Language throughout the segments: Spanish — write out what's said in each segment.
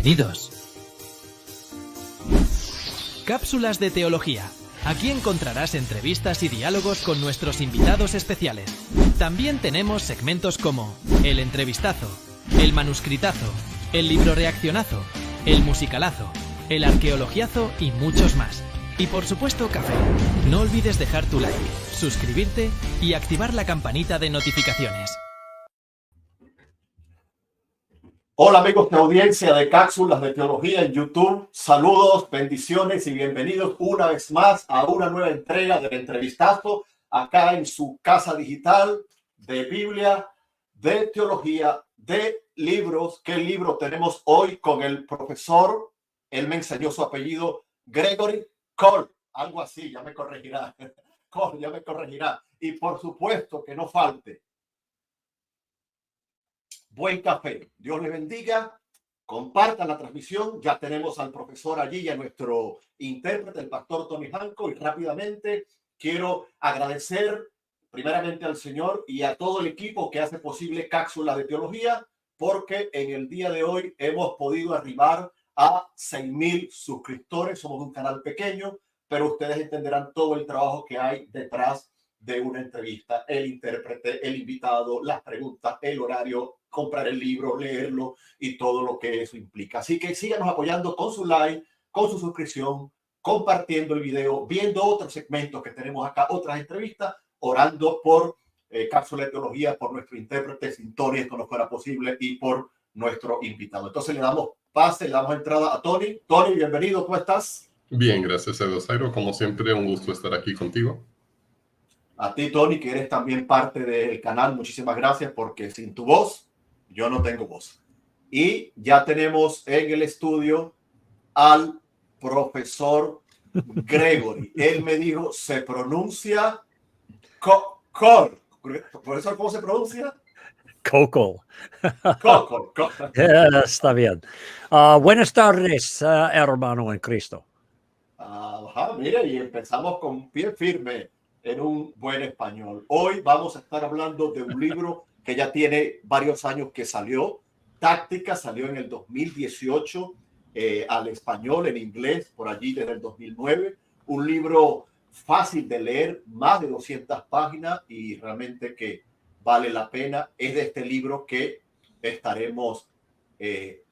Bienvenidos. Cápsulas de teología. Aquí encontrarás entrevistas y diálogos con nuestros invitados especiales. También tenemos segmentos como el entrevistazo, el manuscritazo, el libro reaccionazo, el musicalazo, el arqueologiazo y muchos más. Y por supuesto café. No olvides dejar tu like, suscribirte y activar la campanita de notificaciones. Hola amigos de audiencia de Cápsulas de Teología en YouTube. Saludos, bendiciones y bienvenidos una vez más a una nueva entrega del Entrevistazo acá en su casa digital de Biblia, de teología, de libros. ¿Qué libro tenemos hoy con el profesor? Él me enseñó su apellido, Gregory Koukl, algo así, ya me corregirá. Koukl, ya me corregirá. Y por supuesto que no falte buen café. Dios le bendiga. Compartan la transmisión. Ya tenemos al profesor allí y a nuestro intérprete, el pastor Tony Hanco. Y rápidamente quiero agradecer primeramente al Señor y a todo el equipo que hace posible Cápsulas de Teología, porque en el día de hoy hemos podido arribar a 6,000 suscriptores. Somos un canal pequeño, pero ustedes entenderán todo el trabajo que hay detrás de una entrevista, el intérprete, el invitado, las preguntas, el horario, comprar el libro, leerlo y todo lo que eso implica. Así que síganos apoyando con su like, con su suscripción, compartiendo el video, viendo otros segmentos que tenemos acá, otras entrevistas, orando por Cápsula de Teología, por nuestro intérprete, sin Tony, esto no fuera posible, y por nuestro invitado. Entonces le damos pase, le damos entrada a Tony. Tony, bienvenido, ¿cómo estás? Bien, gracias a Dios, Jairo. Como siempre, un gusto estar aquí contigo. A ti, Tony, que eres también parte del canal, muchísimas gracias, porque sin tu voz, yo no tengo voz. Y ya tenemos en el estudio al profesor Gregory. Él me dijo, se pronuncia Koukl. Profesor, ¿cómo se pronuncia? Koukl. Koukl. Está bien. Buenas tardes, hermano en Cristo. Ajá, mire, y empezamos con pie firme en un buen español. Hoy vamos a estar hablando de un libro que ya tiene varios años que salió. Tácticas salió en el 2018 al español, en inglés, por allí desde el 2009. Un libro fácil de leer, más de 200 páginas y realmente que vale la pena. Es de este libro que estaremos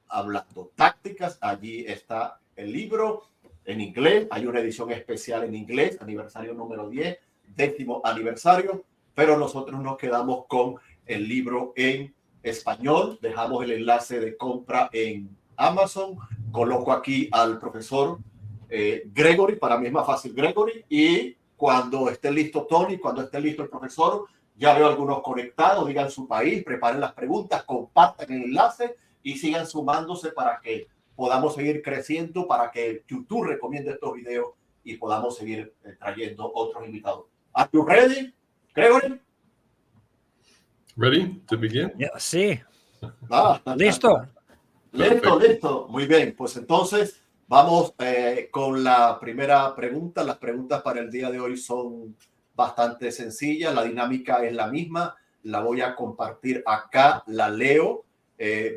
hablando. Tácticas, allí está el libro en inglés. Hay una edición especial en inglés, aniversario número 10. 10º aniversario, pero nosotros nos quedamos con el libro en español. Dejamos el enlace de compra en Amazon. Coloco aquí al profesor Gregory, para mí es más fácil Gregory, y cuando esté listo Tony, cuando esté listo el profesor, ya veo algunos conectados, digan su país, preparen las preguntas, compartan el enlace y sigan sumándose para que podamos seguir creciendo, para que YouTube recomiende estos videos y podamos seguir trayendo otros invitados. Are you ready, Gregory? Ready to begin? Yeah, sí. Listo. Perfecto. Listo. Muy bien. Pues entonces vamos con la primera pregunta. Las preguntas para el día de hoy son bastante sencillas. La dinámica es la misma. La voy a compartir acá. La leo.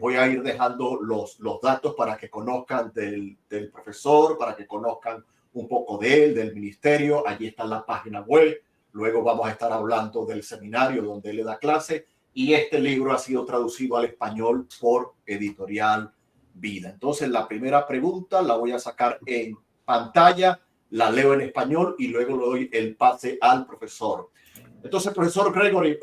Voy a ir dejando los datos para que conozcan del profesor, para que conozcan un poco de él, del ministerio. Allí está la página web. Luego vamos a estar hablando del seminario donde él le da clase, y este libro ha sido traducido al español por Editorial Vida. Entonces la primera pregunta la voy a sacar en pantalla, la leo en español y luego le doy el pase al profesor. Entonces, profesor Gregory,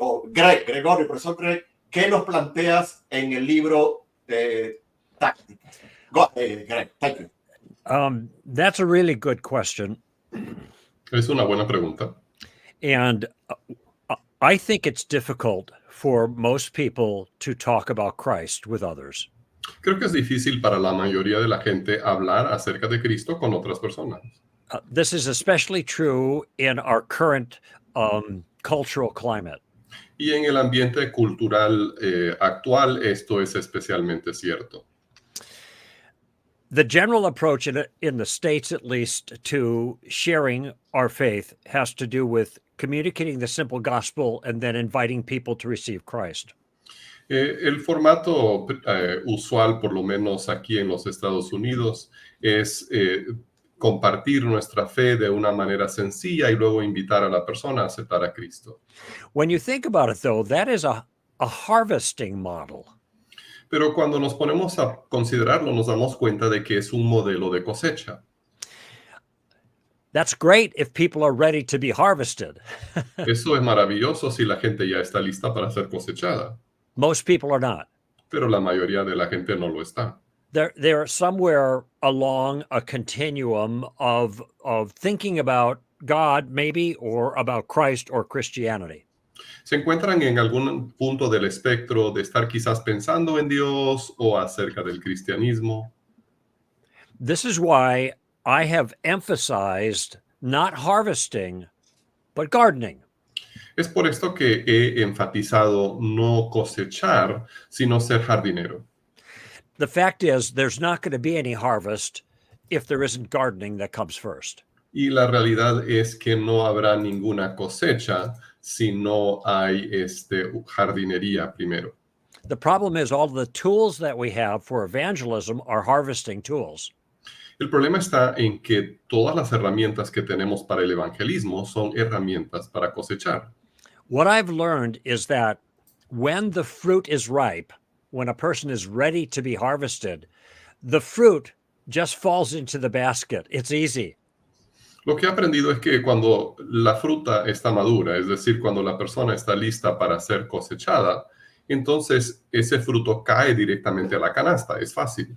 profesor Greg, ¿qué nos planteas en el libro de Tácticas? Greg, thank you. That's a really good question. Es una buena pregunta. And I think it's difficult for most people to talk about Christ with others. Creo que es difícil para la mayoría de la gente hablar acerca de Cristo con otras personas. This is especially true in our current cultural climate. Y en el ambiente cultural actual, esto es especialmente cierto. The general approach in the States, at least, to sharing our faith has to do with communicating the simple gospel and then inviting people to receive Christ. El formato usual, por lo menos aquí en los Estados Unidos, es compartir nuestra fe de una manera sencilla y luego invitar a la persona a aceptar a Cristo. When you think about it, though, that is a harvesting model. Pero cuando nos ponemos a considerarlo, nos damos cuenta de que es un modelo de cosecha. That's great if people are ready to be harvested. Eso es maravilloso si la gente ya está lista para ser cosechada, Most people are not. pero la mayoría de la gente no lo está. They're somewhere along a continuum of thinking about God, maybe, or about Christ or Christianity. Se encuentran en algún punto del espectro de estar quizás pensando en Dios o acerca del cristianismo. This is why I have emphasized not harvesting, but gardening. Es por esto que he enfatizado no cosechar, sino ser jardinero. The fact is, there's not going to be any harvest if there isn't gardening that comes first. Y la realidad es que no habrá ninguna cosecha si no hay jardinería primero. The problem is all the tools that we have for evangelism are harvesting tools. El problema está en que todas las herramientas que tenemos para el evangelismo son herramientas para cosechar. What I've learned is that when the fruit is ripe, when a person is ready to be harvested, the fruit just falls into the basket. It's easy. Lo que he aprendido es que cuando la fruta está madura, es decir, cuando la persona está lista para ser cosechada, entonces ese fruto cae directamente a la canasta. Es fácil.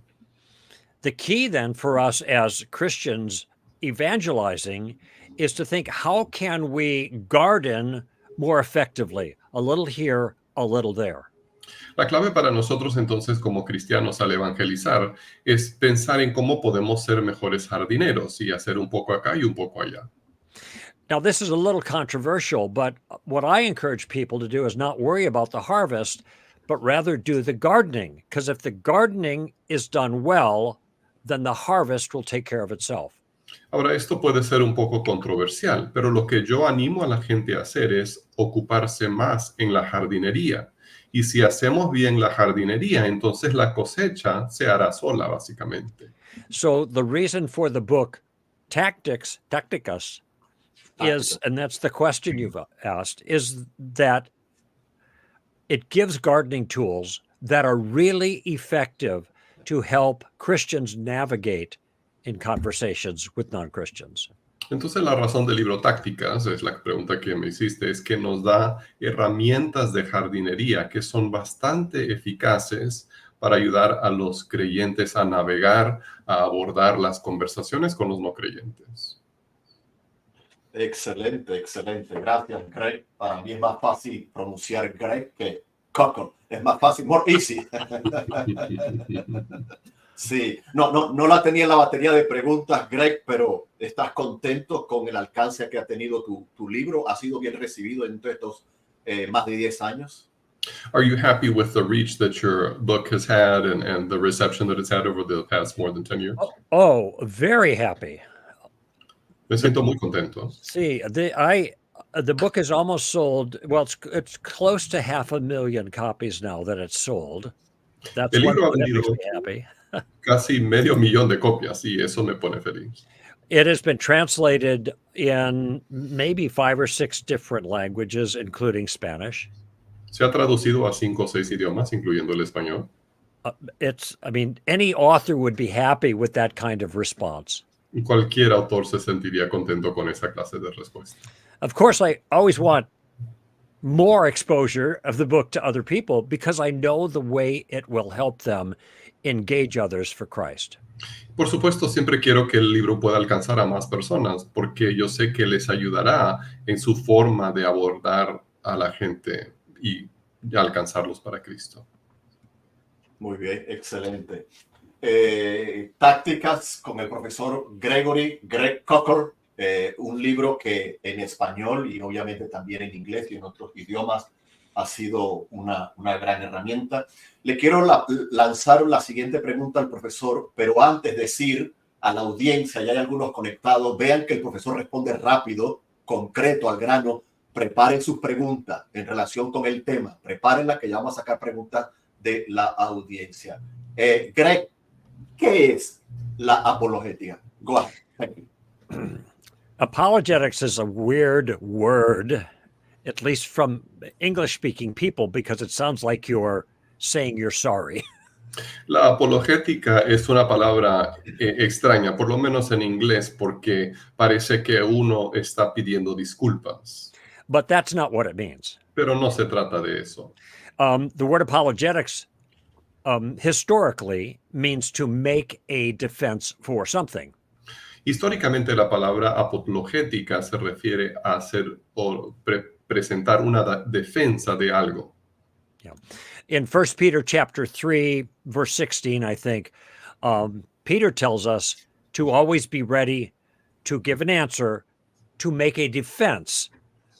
The key then for us as Christians evangelizing is to think, how can we garden more effectively? A little here, a little there. La clave para nosotros entonces como cristianos al evangelizar es pensar en cómo podemos ser mejores jardineros y hacer un poco acá y un poco allá. Now, this is a little controversial, but what I encourage people to do is not worry about the harvest, but rather do the gardening. Because if the gardening is done well, then the harvest will take care of itself. Ahora, esto puede ser un poco controversial, pero lo que yo animo a la gente a hacer es ocuparse más en la jardinería. Y si hacemos bien la jardinería, entonces la cosecha se hará sola, básicamente. So the reason for the book, Tácticas, is, and that's the question you've asked, is that it gives gardening tools that are really effective to help Christians navigate in conversations with non-Christians. Entonces la razón del libro Tácticas, es la pregunta que me hiciste, es que nos da herramientas de jardinería que son bastante eficaces para ayudar a los creyentes a navegar, a abordar las conversaciones con los no creyentes. Excelente, excelente. Gracias, Greg. Para mí es más fácil pronunciar Greg que Koukl. Es más fácil, more easy. Sí, no la tenía en la batería de preguntas, Greg, pero ¿estás contento con el alcance que ha tenido tu libro? ¿Ha sido bien recibido en todos estos más de 10 años? Are you happy with the reach that your book has had and the reception that it's had over the past more than 10 years? Oh, very happy. Me siento muy contento. See, the book is almost sold. Well, it's close to 500,000 copies now that it's sold. That's El libro ha that vendido makes me happy. casi 500,000 de copias y eso me pone feliz. It has been translated in maybe 5 or 6 different languages, including Spanish. Se ha traducido a 5 o 6 idiomas, incluyendo el español. Any author would be happy with that kind of response. Cualquier autor se sentiría contento con esa clase de respuesta. Of course, I always want more exposure of the book to other people because I know the way it will help them engage others for Christ. Por supuesto, siempre quiero que el libro pueda alcanzar a más personas porque yo sé que les ayudará en su forma de abordar a la gente y alcanzarlos para Cristo. Muy bien, excelente. Tácticas con el profesor Greg Koukl, un libro que en español y obviamente también en inglés y en otros idiomas ha sido una gran herramienta. Le quiero lanzar la siguiente pregunta al profesor, pero antes decir a la audiencia, ya hay algunos conectados, vean que el profesor responde rápido, concreto, al grano, preparen sus preguntas en relación con el tema. Prepárenla, que ya vamos a sacar preguntas de la audiencia. Greg, ¿qué es la apologética? Go ahead. Thank you. Apologetics is a weird word, at least from English-speaking people, because it sounds like you're saying you're sorry. La apologética es una palabra extraña, por lo menos en inglés, porque parece que uno está pidiendo disculpas. But that's not what it means. Pero no se trata de eso. The word apologetics historically means to make a defense for something. Históricamente la palabra apologética se refiere a hacer o presentar una defensa de algo. Yeah. In 1 Peter chapter 3, verse 16, I think, Peter tells us to always be ready to give an answer, to make a defense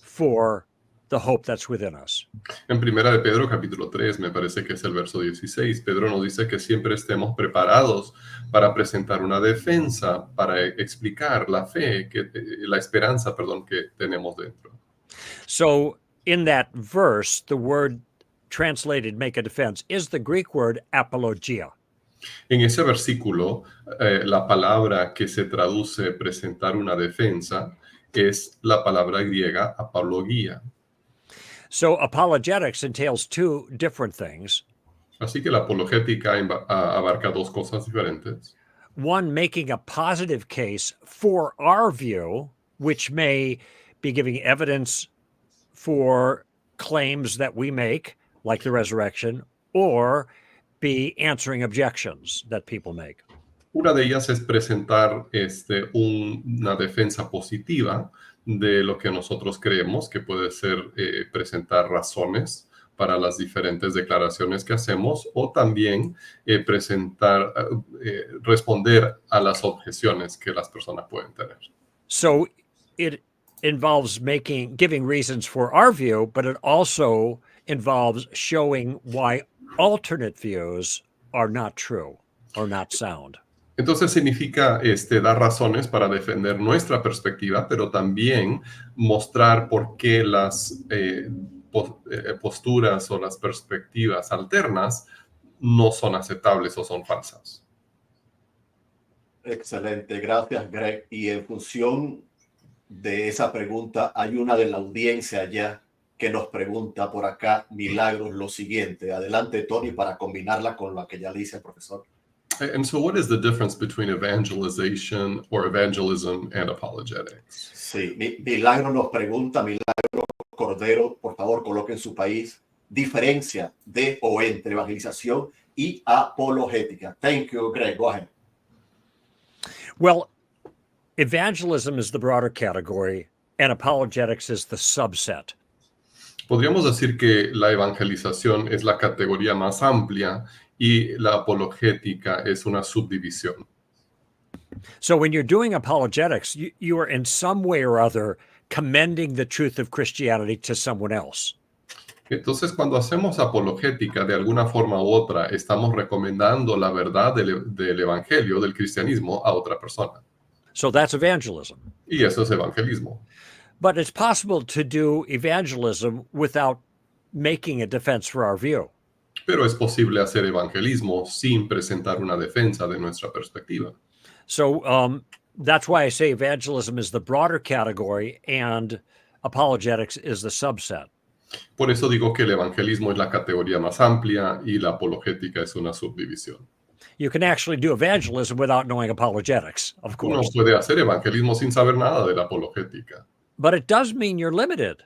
for the hope that's within us. En Primera de Pedro, capítulo 3, me parece que es el verso 16, Pedro nos dice que siempre estemos preparados para presentar una defensa, para explicar la fe, la esperanza, que tenemos dentro. So in that verse, the word translated make a defense is the Greek word apologia. En ese versículo, la palabra que se traduce presentar una defensa es la palabra griega apología. So apologetics entails two different things. Así que la apologética abarca dos cosas diferentes. One, making a positive case for our view, which may be giving evidence for claims that we make, like the resurrection, or be answering objections that people make. Una de ellas es presentar una defensa positiva de lo que nosotros creemos, que puede ser presentar razones para las diferentes declaraciones que hacemos, o también responder a las objeciones que las personas pueden tener. So it involves giving reasons for our view, but it also involves showing why alternate views are not true or not sound. Entonces significa dar razones para defender nuestra perspectiva, pero también mostrar por qué las posturas o las perspectivas alternas no son aceptables o son falsas. Excelente, gracias, Greg. Y en función de esa pregunta, hay una de la audiencia ya que nos pregunta por acá, Milagros, lo siguiente. Adelante, Tony, para combinarla con lo que ya le dice el profesor. And so what is the difference between evangelization or evangelism and apologetics? Sí, Milagro nos pregunta, Milagro Cordero, por favor, coloque en su país, diferencia de o entre evangelización y apologética. Thank you, Greg. Go ahead. Well, evangelism is the broader category and apologetics is the subset. Podríamos decir que la evangelización es la categoría más amplia y la apologética es una subdivisión. So when you're doing apologetics, you are in some way or other commending the truth of Christianity to someone else. Entonces, cuando hacemos apologética, de alguna forma u otra, estamos recomendando la verdad del evangelio, del cristianismo, a otra persona. So that's evangelism. Y eso es evangelismo. But it's possible to do evangelism without making a defense for our view. Pero es posible hacer evangelismo sin presentar una defensa de nuestra perspectiva. So that's why I say evangelism is the broader category and apologetics is the subset. Por eso digo que el evangelismo es la categoría más amplia y la apologética es una subdivisión. You can actually do evangelism without knowing apologetics, of Uno course. puede hacer evangelismo sin saber nada de la apologética, But it does mean you're limited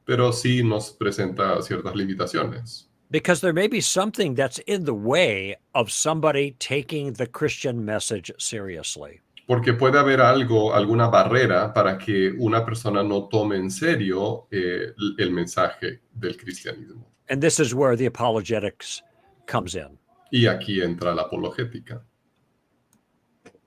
pero sí nos presenta ciertas limitaciones. because there may be something that's in the way of somebody taking the Christian message seriously. Porque puede haber alguna barrera para que una persona no tome en serio el mensaje del cristianismo. And this is where the apologetics comes in. Y aquí entra la apologética.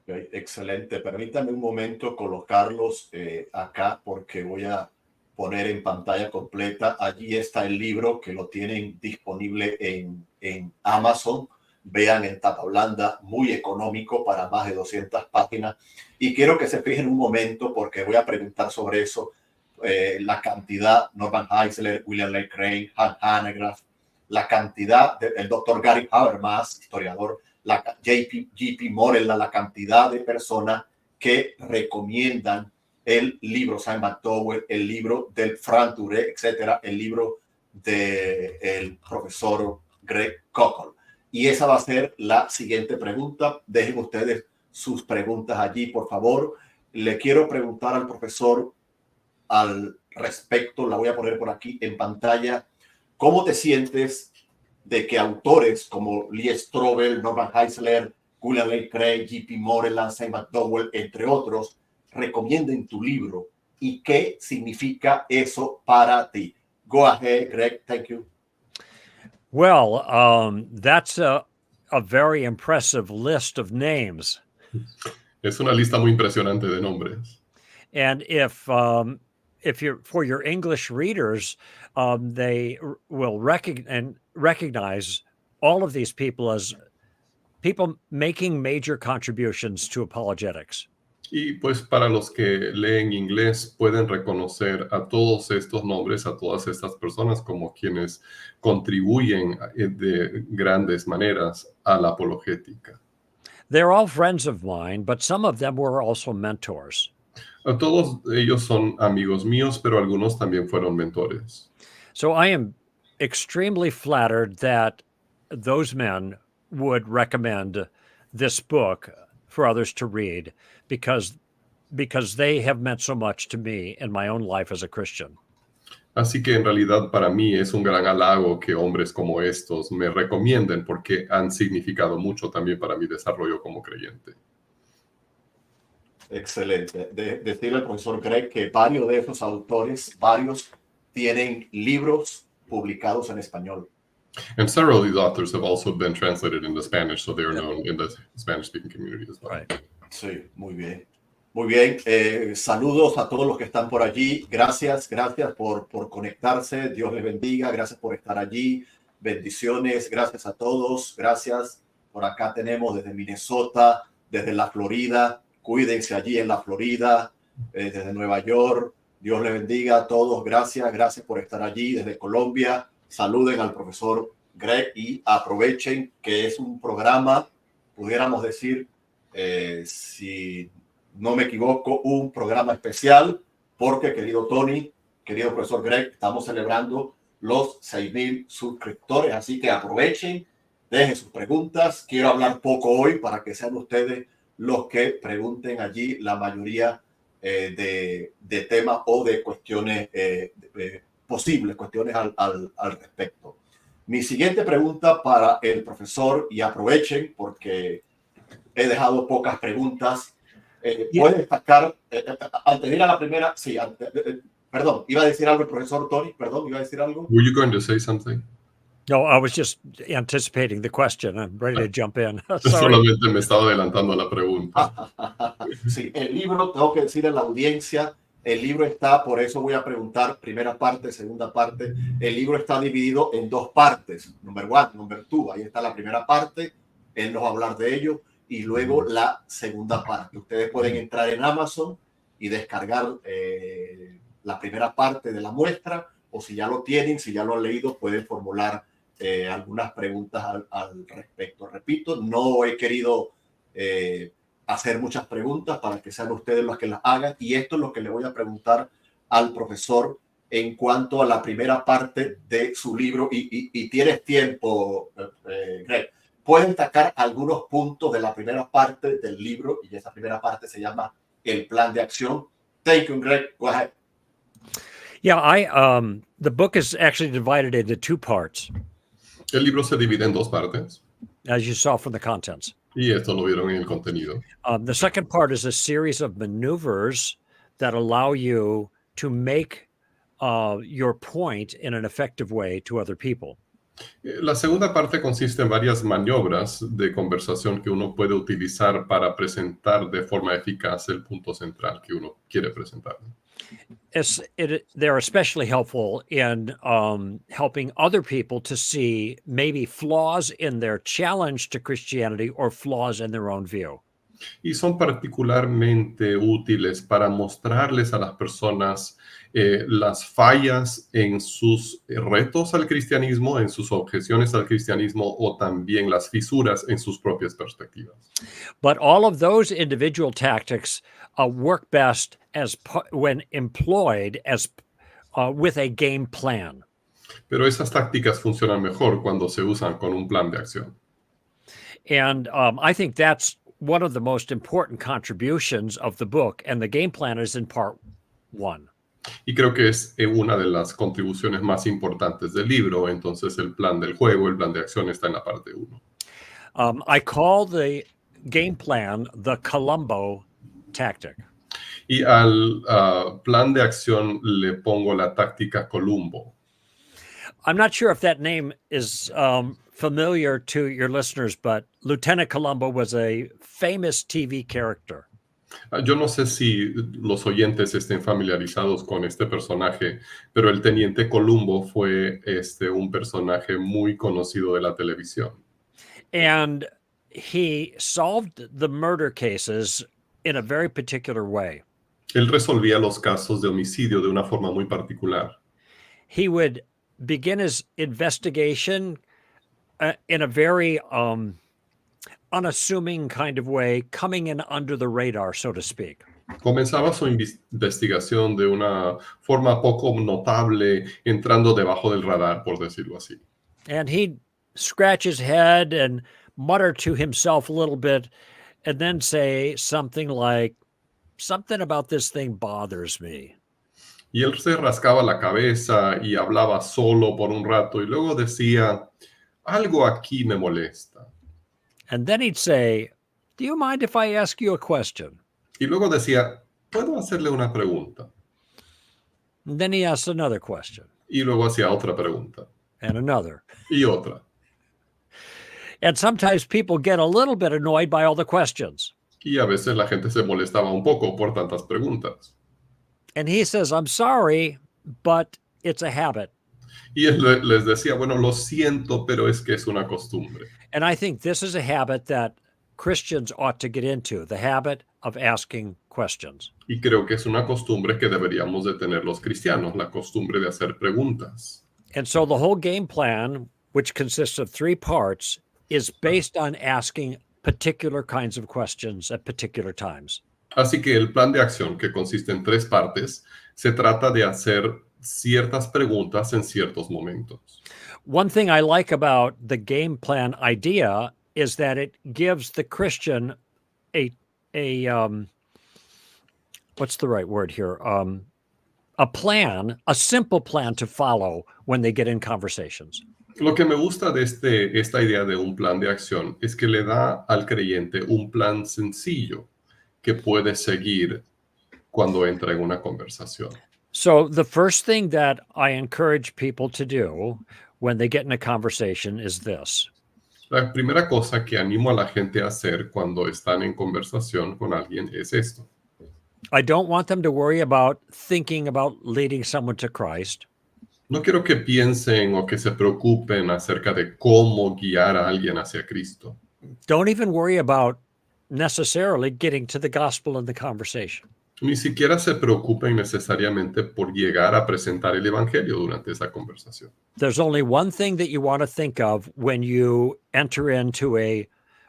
Okay, excelente. Permítame un momento colocarlos acá porque voy a poner en pantalla completa. Allí está el libro que lo tienen disponible en Amazon. Vean en tapa blanda, muy económico para más de 200 páginas. Y quiero que se fijen un momento porque voy a preguntar sobre eso. la cantidad, Norman Heisler, William Lane Craig, Han Hanegraaff, la cantidad, el doctor Gary Habermas, historiador, JP Morella, la cantidad de personas que recomiendan el libro Simon McDowell, el libro del Frank Touré, etcétera, el libro del profesor Gregory Koukl. Y esa va a ser la siguiente pregunta. Dejen ustedes sus preguntas allí, por favor. Le quiero preguntar al profesor al respecto, la voy a poner por aquí en pantalla. ¿Cómo te sientes de que autores como Lee Strobel, Norman Heisler, William Lane Craig, JP Morella, Simon McDowell, entre otros, recomienden tu libro? ¿Y qué significa eso para ti? Go ahead, Greg. Thank you. Well, that's a very impressive list of names. Es una lista muy impresionante de nombres. And if you're for your English readers, they will recognize all of these people as people making major contributions to apologetics. Y pues para los que leen inglés pueden reconocer a todos estos nombres, a todas estas personas como quienes contribuyen de grandes maneras a la apologética. They're all friends of mine, but some of them were also mentors. A todos ellos son amigos míos, pero algunos también fueron mentores. So I am extremely flattered that those men would recommend this book for others to read because they have meant so much to me in my own life as a Christian. Así que en realidad para mí es un gran halago que hombres como estos me recomienden porque han significado mucho también para mi desarrollo como creyente. Excelente. Decirle al profesor Greg que varios de esos autores, tienen libros publicados en español. And several of these authors have also been translated into Spanish, so they are known in the Spanish-speaking community as well. Right. Sí, muy bien. Muy bien. Saludos a todos los que están por allí. Gracias por conectarse. Dios les bendiga. Gracias por estar allí. Bendiciones. Gracias a todos. Gracias. Por acá tenemos desde Minnesota, desde la Florida. Cuídense allí en la Florida, desde Nueva York. Dios les bendiga a todos. Gracias por estar allí. Desde Colombia, saluden al profesor Greg y aprovechen que es un programa, pudiéramos decir, si no me equivoco, un programa especial, porque querido Tony, querido profesor Greg, estamos celebrando los 6,000 suscriptores, así que aprovechen, dejen sus preguntas. Quiero hablar poco hoy para que sean ustedes los que pregunten allí la mayoría de temas o de cuestiones posibles, cuestiones al respecto. Mi siguiente pregunta para el profesor, y aprovechen porque he dejado pocas preguntas. ¿Puede destacar, antes de ir a la primera, sí, perdón, iba a decir algo el profesor Tony, perdón, iba a decir algo. Were you going to say something? No, I was just anticipating the question. I'm ready to jump in. Solamente me estaba adelantando a la pregunta. Sí, el libro, tengo que decirle a la audiencia, el libro está, por eso voy a preguntar, primera parte, segunda parte. El libro está dividido en dos partes, number one, number two. Ahí está la primera parte, él nos va a hablar de ello, y luego la segunda parte. Ustedes pueden entrar en Amazon y descargar la primera parte de la muestra, o si ya lo tienen, si ya lo han leído, pueden formular algunas preguntas al respecto. Repito, no he querido hacer muchas preguntas para que sean ustedes los que las hagan, y esto es lo que le voy a preguntar al profesor en cuanto a la primera parte de su libro, y tienes tiempo, Greg. Puedes destacar algunos puntos de la primera parte del libro, y esa primera parte se llama el plan de acción. Thank you, Greg. Go ahead. Yeah, the book is actually divided into two parts. El libro se divide en dos partes. As you saw from the contents. Y esto lo vieron en el contenido. The second part is a series of maneuvers that allow you to make your point in an effective way to other people. La segunda parte consiste en varias maniobras de conversación que uno puede utilizar para presentar de forma eficaz el punto central que uno quiere presentar. They're especially helpful in helping other people to see maybe flaws in their challenge to Christianity or flaws in their own view. Y son particularmente útiles para mostrarles a las personas las fallas en sus retos al cristianismo, en sus objeciones al cristianismo o también las fisuras en sus propias perspectivas. But all of those individual tactics work best when employed as with a game plan. Pero esas tácticas funcionan mejor cuando se usan con un plan de acción. And I think that's one of the most important contributions of the book, and the game plan is in part 1. Y creo que es una de las contribuciones más importantes del libro. Entonces el plan del juego, el plan de acción está en la parte 1. I call the game plan the Columbo tactic. Y al plan de acción le pongo la táctica Columbo. I'm not sure if that name is familiar to your listeners, but Lieutenant Columbo was a famous TV character. Yo no sé si los oyentes estén familiarizados con este personaje, pero el teniente Columbo fue un personaje muy conocido de la televisión. And he solved the murder cases in a very particular way. Él resolvía los casos de homicidio de una forma muy particular. He would begin his investigation in a very unassuming kind of way, coming in under the radar, so to speak. Comenzaba su investigación de una forma poco notable, entrando debajo del radar, por decirlo así. And he'd scratch his head and mutter to himself a little bit, and then say something like, "Something about this thing bothers me." Y él se rascaba la cabeza y hablaba solo por un rato y luego decía, algo aquí me molesta. And then he'd say, "Do you mind if I ask you a question?" Y luego decía, ¿puedo hacerle una pregunta? And then he asked another question. Y luego hacía otra pregunta. And another. Y otra. And sometimes people get a little bit annoyed by all the questions. Y a veces la gente se molestaba un poco por tantas preguntas. And he says, "I'm sorry, but it's a habit." Y él les decía, bueno, lo siento, pero es que es una costumbre. And I think this is a habit that Christians ought to get into, the habit of asking questions. Y creo que es una costumbre que deberíamos de tener los cristianos, la costumbre de hacer preguntas. And so the whole game plan, which consists of 3 parts, is based on asking particular kinds of questions at particular times. Así que el plan de acción, que consiste en 3 partes, se trata de hacer ciertas preguntas en ciertos momentos. One thing I like about the game plan idea is that it gives the Christian a what's the right word here? A plan, a simple plan to follow when they get in conversations. Lo que me gusta de esta idea de un plan de acción es que le da al creyente un plan sencillo que puede seguir cuando entra en una conversación. So the first thing that I encourage people to do when they get in a conversation is this. La primera cosa que animo a la gente a hacer cuando están en conversación con alguien es esto. I don't want them to worry about thinking about leading someone to Christ. No quiero que piensen o que se preocupen acerca de cómo guiar a alguien hacia Cristo. Don't even worry about necessarily getting to the gospel in the conversation. Ni siquiera se preocupen necesariamente por llegar a presentar el evangelio durante esa conversación. There's only one thing that you want to think of when you enter into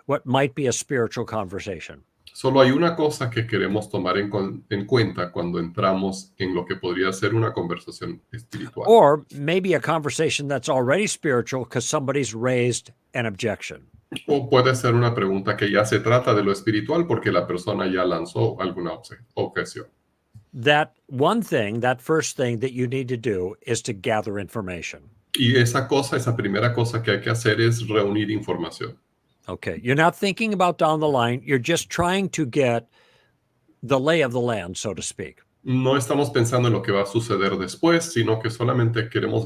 what might be a spiritual conversation. Solo hay una cosa que queremos tomar en cuenta cuando entramos en lo que podría ser una conversación espiritual. Or maybe a conversation that's already spiritual because somebody's raised an objection. O puede ser una pregunta que ya se trata de lo espiritual porque la persona ya lanzó alguna objeción. That one thing, that first thing that you need to do is to gather information. Y esa primera cosa que hay que hacer es reunir información. Okay, you're not thinking about down the line. You're just trying to get the lay of the land, so to speak. No estamos pensando en lo que va a suceder después, sino que solamente queremos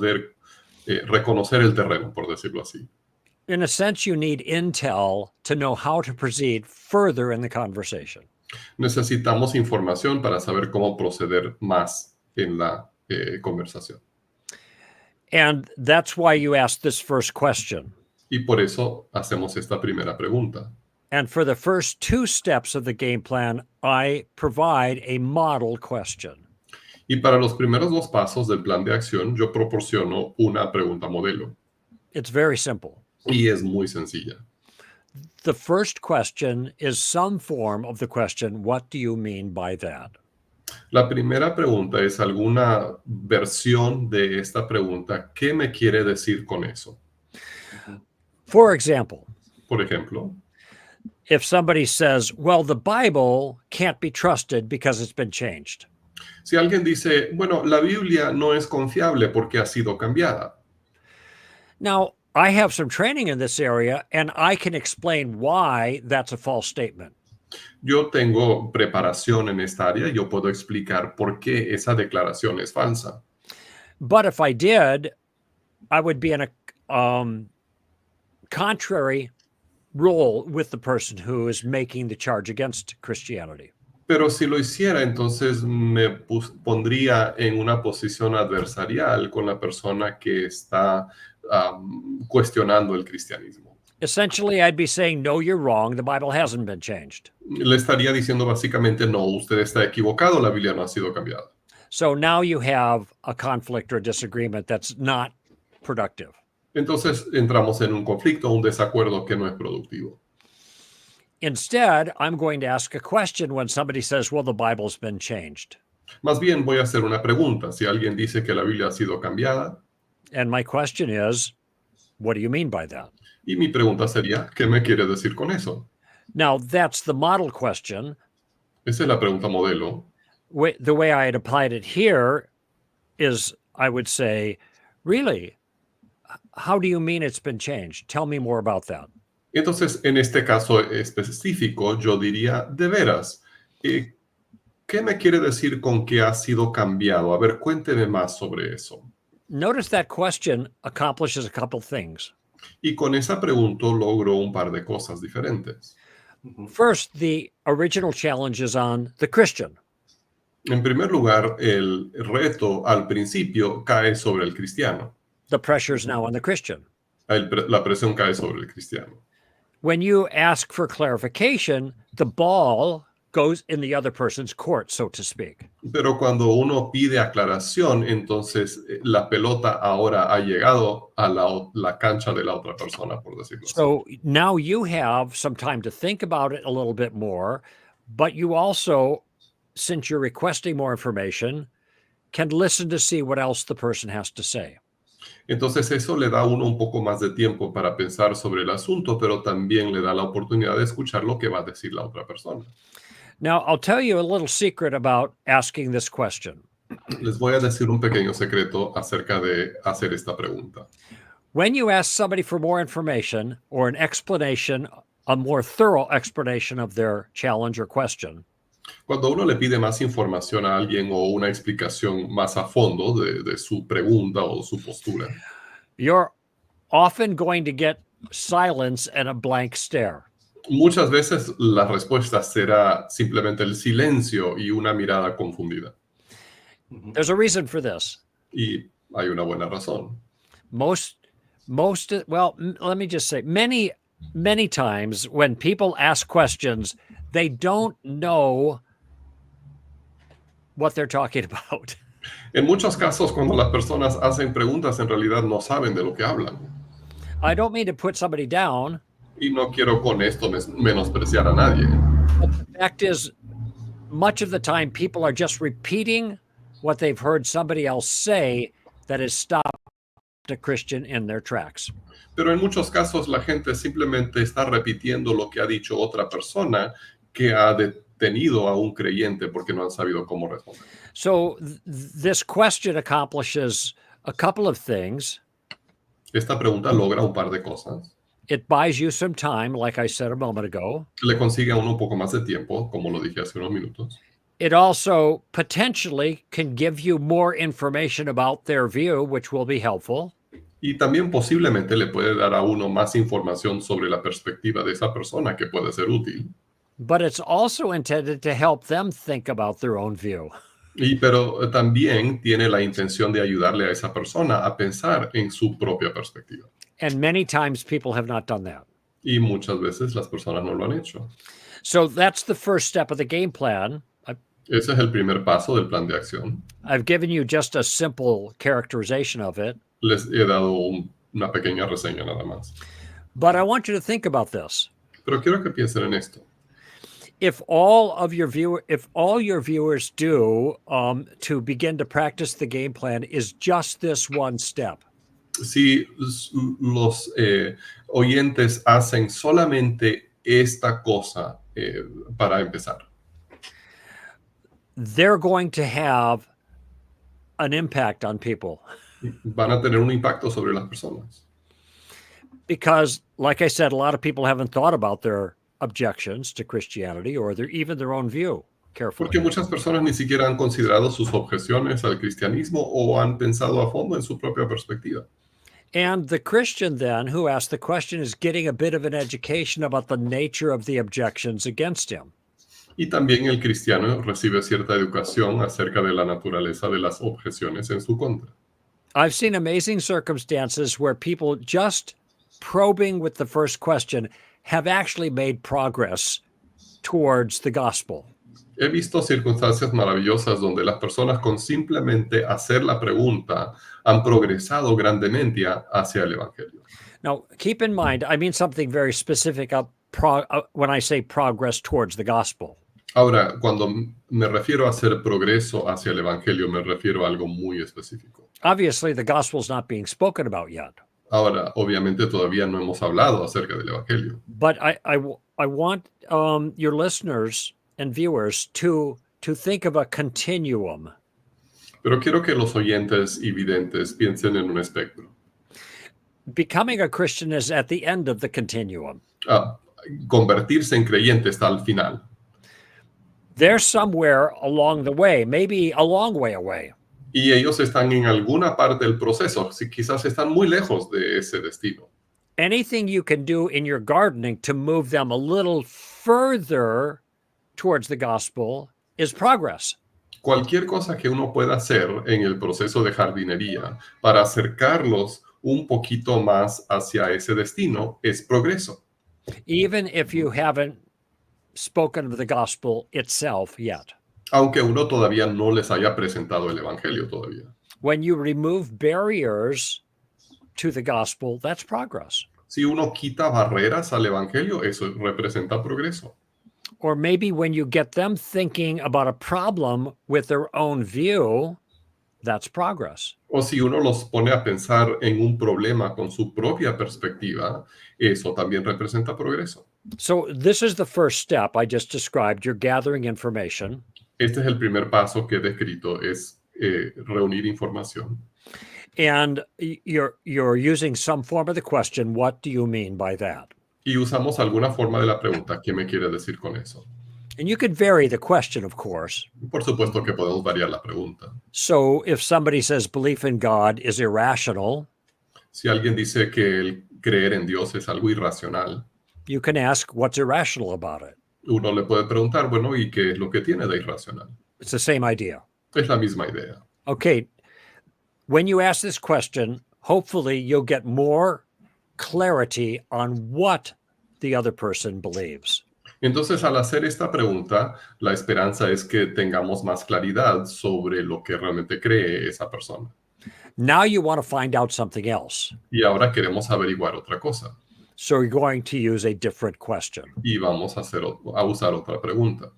reconocer el terreno, por decirlo así. In a sense, you need intel to know how to proceed further in the conversation. Necesitamos información para saber cómo proceder más en la conversación. And that's why you ask this first question. Y por eso hacemos esta primera pregunta. And for the first 2 steps of the game plan, I provide a model question. Y para los primeros 2 pasos del plan de acción, yo proporciono una pregunta modelo. It's very simple. Y es muy sencilla. The first question is some form of the question, what do you mean by that? La primera pregunta es alguna versión de esta pregunta. ¿Qué me quiere decir con eso? For example, Por ejemplo, if somebody says, well, the Bible can't be trusted because it's been changed. si alguien dice, bueno, la Biblia no es confiable porque ha sido cambiada. Now, I have some training in this area, and I can explain why that's a false statement. Yo tengo preparación en esta área, yo puedo explicar por qué esa declaración es falsa. But if I did, I would be in a contrary role with the person who is making the charge against Christianity. Pero si lo hiciera, entonces me pondría en una posición adversarial con la persona que está cuestionando el cristianismo. Essentially, I'd be saying, no, you're wrong. The Bible hasn't been changed. Le estaría diciendo básicamente, no, usted está equivocado, la Biblia no ha sido cambiada. So now you have a conflict or disagreement that's not productive. Entonces entramos en un conflicto, un desacuerdo que no es productivo. Instead, I'm going to ask a question when somebody says, well, the Bible's been changed. Más bien voy a hacer una pregunta. Si alguien dice que la Biblia ha sido cambiada, And my question is, what do you mean by that? y mi pregunta sería, ¿qué me quiere decir con eso? Now, that's the model question. Esa es la pregunta modelo. The way I had applied it here is I would say, really, how do you mean it's been changed? Tell me more about that. Entonces, en este caso específico, yo diría, de veras, ¿qué me quiere decir con que ha sido cambiado? A ver, cuénteme más sobre eso. Notice that question accomplishes a couple things. Y con esa pregunta logro un par de cosas diferentes. First, the original challenge is on the Christian. En primer lugar, el reto al principio cae sobre el cristiano. The pressure is now on the Christian. La presión cae sobre el cristiano. When you ask for clarification, the ball goes in the other person's court, so to speak. Pero cuando uno pide aclaración, entonces la pelota ahora ha llegado a la cancha de la otra persona, por decirlo así. So now you have some time to think about it a little bit more, but you also, since you're requesting more information, can listen to see what else the person has to say. Entonces eso le da a uno un poco más de tiempo para pensar sobre el asunto, pero también le da la oportunidad de escuchar lo que va a decir la otra persona. Now, I'll tell you a little secret about asking this question. Les voy a decir un pequeño secreto acerca de hacer esta pregunta. When you ask somebody for more information or an explanation, a more thorough explanation of their challenge or question, Cuando uno le pide más información a alguien o una explicación más a fondo de su pregunta o su postura, you're often going to get silence and a blank stare. muchas veces la respuesta será simplemente el silencio y una mirada confundida. There's a reason for this. Y hay una buena razón. Let me just say, many times when people ask questions, they don't know what they're talking about. En muchos casos, cuando las personas hacen preguntas, en realidad no saben de lo que hablan. I don't mean to put somebody down. Y no quiero con esto menospreciar a nadie. But the fact is, much of the time, people are just repeating what they've heard somebody else say that has stopped a Christian in their tracks. Pero en muchos casos la gente simplemente está repitiendo lo que ha dicho otra persona que ha detenido a un creyente porque no han sabido cómo responder. So this question accomplishes a couple of things. Esta pregunta logra un par de cosas. It buys you some time, like I said a moment ago. Le consigue a uno un poco más de tiempo, como lo dije hace unos minutos. It also potentially can give you more information about their view, which will be helpful. Y también posiblemente le puede dar a uno más información sobre la perspectiva de esa persona que puede ser útil. But it's also intended to help them think about their own view. Pero también tiene la intención de ayudarle a esa persona a pensar en su propia perspectiva. And many times people have not done that. Y muchas veces las personas no lo han hecho. So that's the first step of the game plan. Ese es el primer paso del plan de acción. I've given you just a simple characterization of it, Les he dado una pequeña reseña nada más. but I want you to think about this. Pero quiero que piensen en esto. If all your viewers do to begin to practice the game plan is just this one step, Si los oyentes hacen solamente esta cosa para empezar, they're going to have an impact on people. van a tener un impacto sobre las personas. Because, like I said, a lot of people haven't thought about their objections to Christianity or even their own view carefully. Porque muchas personas ni siquiera han considerado sus objeciones al cristianismo o han pensado a fondo en su propia perspectiva. And the Christian then who asked the question is getting a bit of an education about the nature of the objections against him. Y también el cristiano recibe cierta educación acerca de la naturaleza de las objeciones en su contra. I've seen amazing circumstances where people just probing with the first question have actually made progress towards the gospel. He visto circunstancias maravillosas donde las personas con simplemente hacer la pregunta han progresado grandemente hacia el evangelio. Now, keep in mind, I mean something very specific when I say progress towards the gospel. Ahora, cuando me refiero a hacer progreso hacia el evangelio, me refiero a algo muy específico. Obviously, the gospel is not being spoken about yet. Ahora, obviamente todavía no hemos hablado acerca del evangelio. But I want your listeners and viewers to think of a continuum. Pero quiero que los oyentes y videntes piensen en un espectro. Becoming a Christian is at the end of the continuum. Convertirse en creyente está al final. They're somewhere along the way, maybe a long way away. Y ellos están en alguna parte del proceso, si quizás están muy lejos de ese destino. Anything you can do in your gardening to move them a little further towards the gospel is progress. Cualquier cosa que uno pueda hacer en el proceso de jardinería para acercarlos un poquito más hacia ese destino es progreso. Even if you haven't spoken of the gospel itself yet. Aunque uno todavía no les haya presentado el evangelio todavía. When you remove barriers to the gospel, that's progress. Si uno quita barreras al evangelio, eso representa progreso. Or maybe when you get them thinking about a problem with their own view, that's progress. O si uno los pone a pensar en un problema con su propia perspectiva, eso también representa progreso. So this is the first step I just described. You're gathering information. Este es el primer paso que he descrito, es reunir información. And you're using some form of the question, what do you mean by that? Y usamos alguna forma de la pregunta, ¿qué me quiere decir con eso? And you could vary the question, of course. Por supuesto que podemos variar la pregunta. So if somebody says belief in God is irrational, Si alguien dice que el creer en Dios es algo irracional, you can ask what's irrational about it. uno le puede preguntar, bueno, ¿y qué es lo que tiene de irracional? It's the same idea. Es la misma idea. Okay, when you ask this question, hopefully you'll get more clarity on what the other person believes. Entonces, al hacer esta pregunta, la esperanza es que tengamos más claridad sobre lo que realmente cree esa persona. Now you want to find out something else. Y ahora queremos averiguar otra cosa. So you're going to use a different question. Y vamos a usar otra pregunta.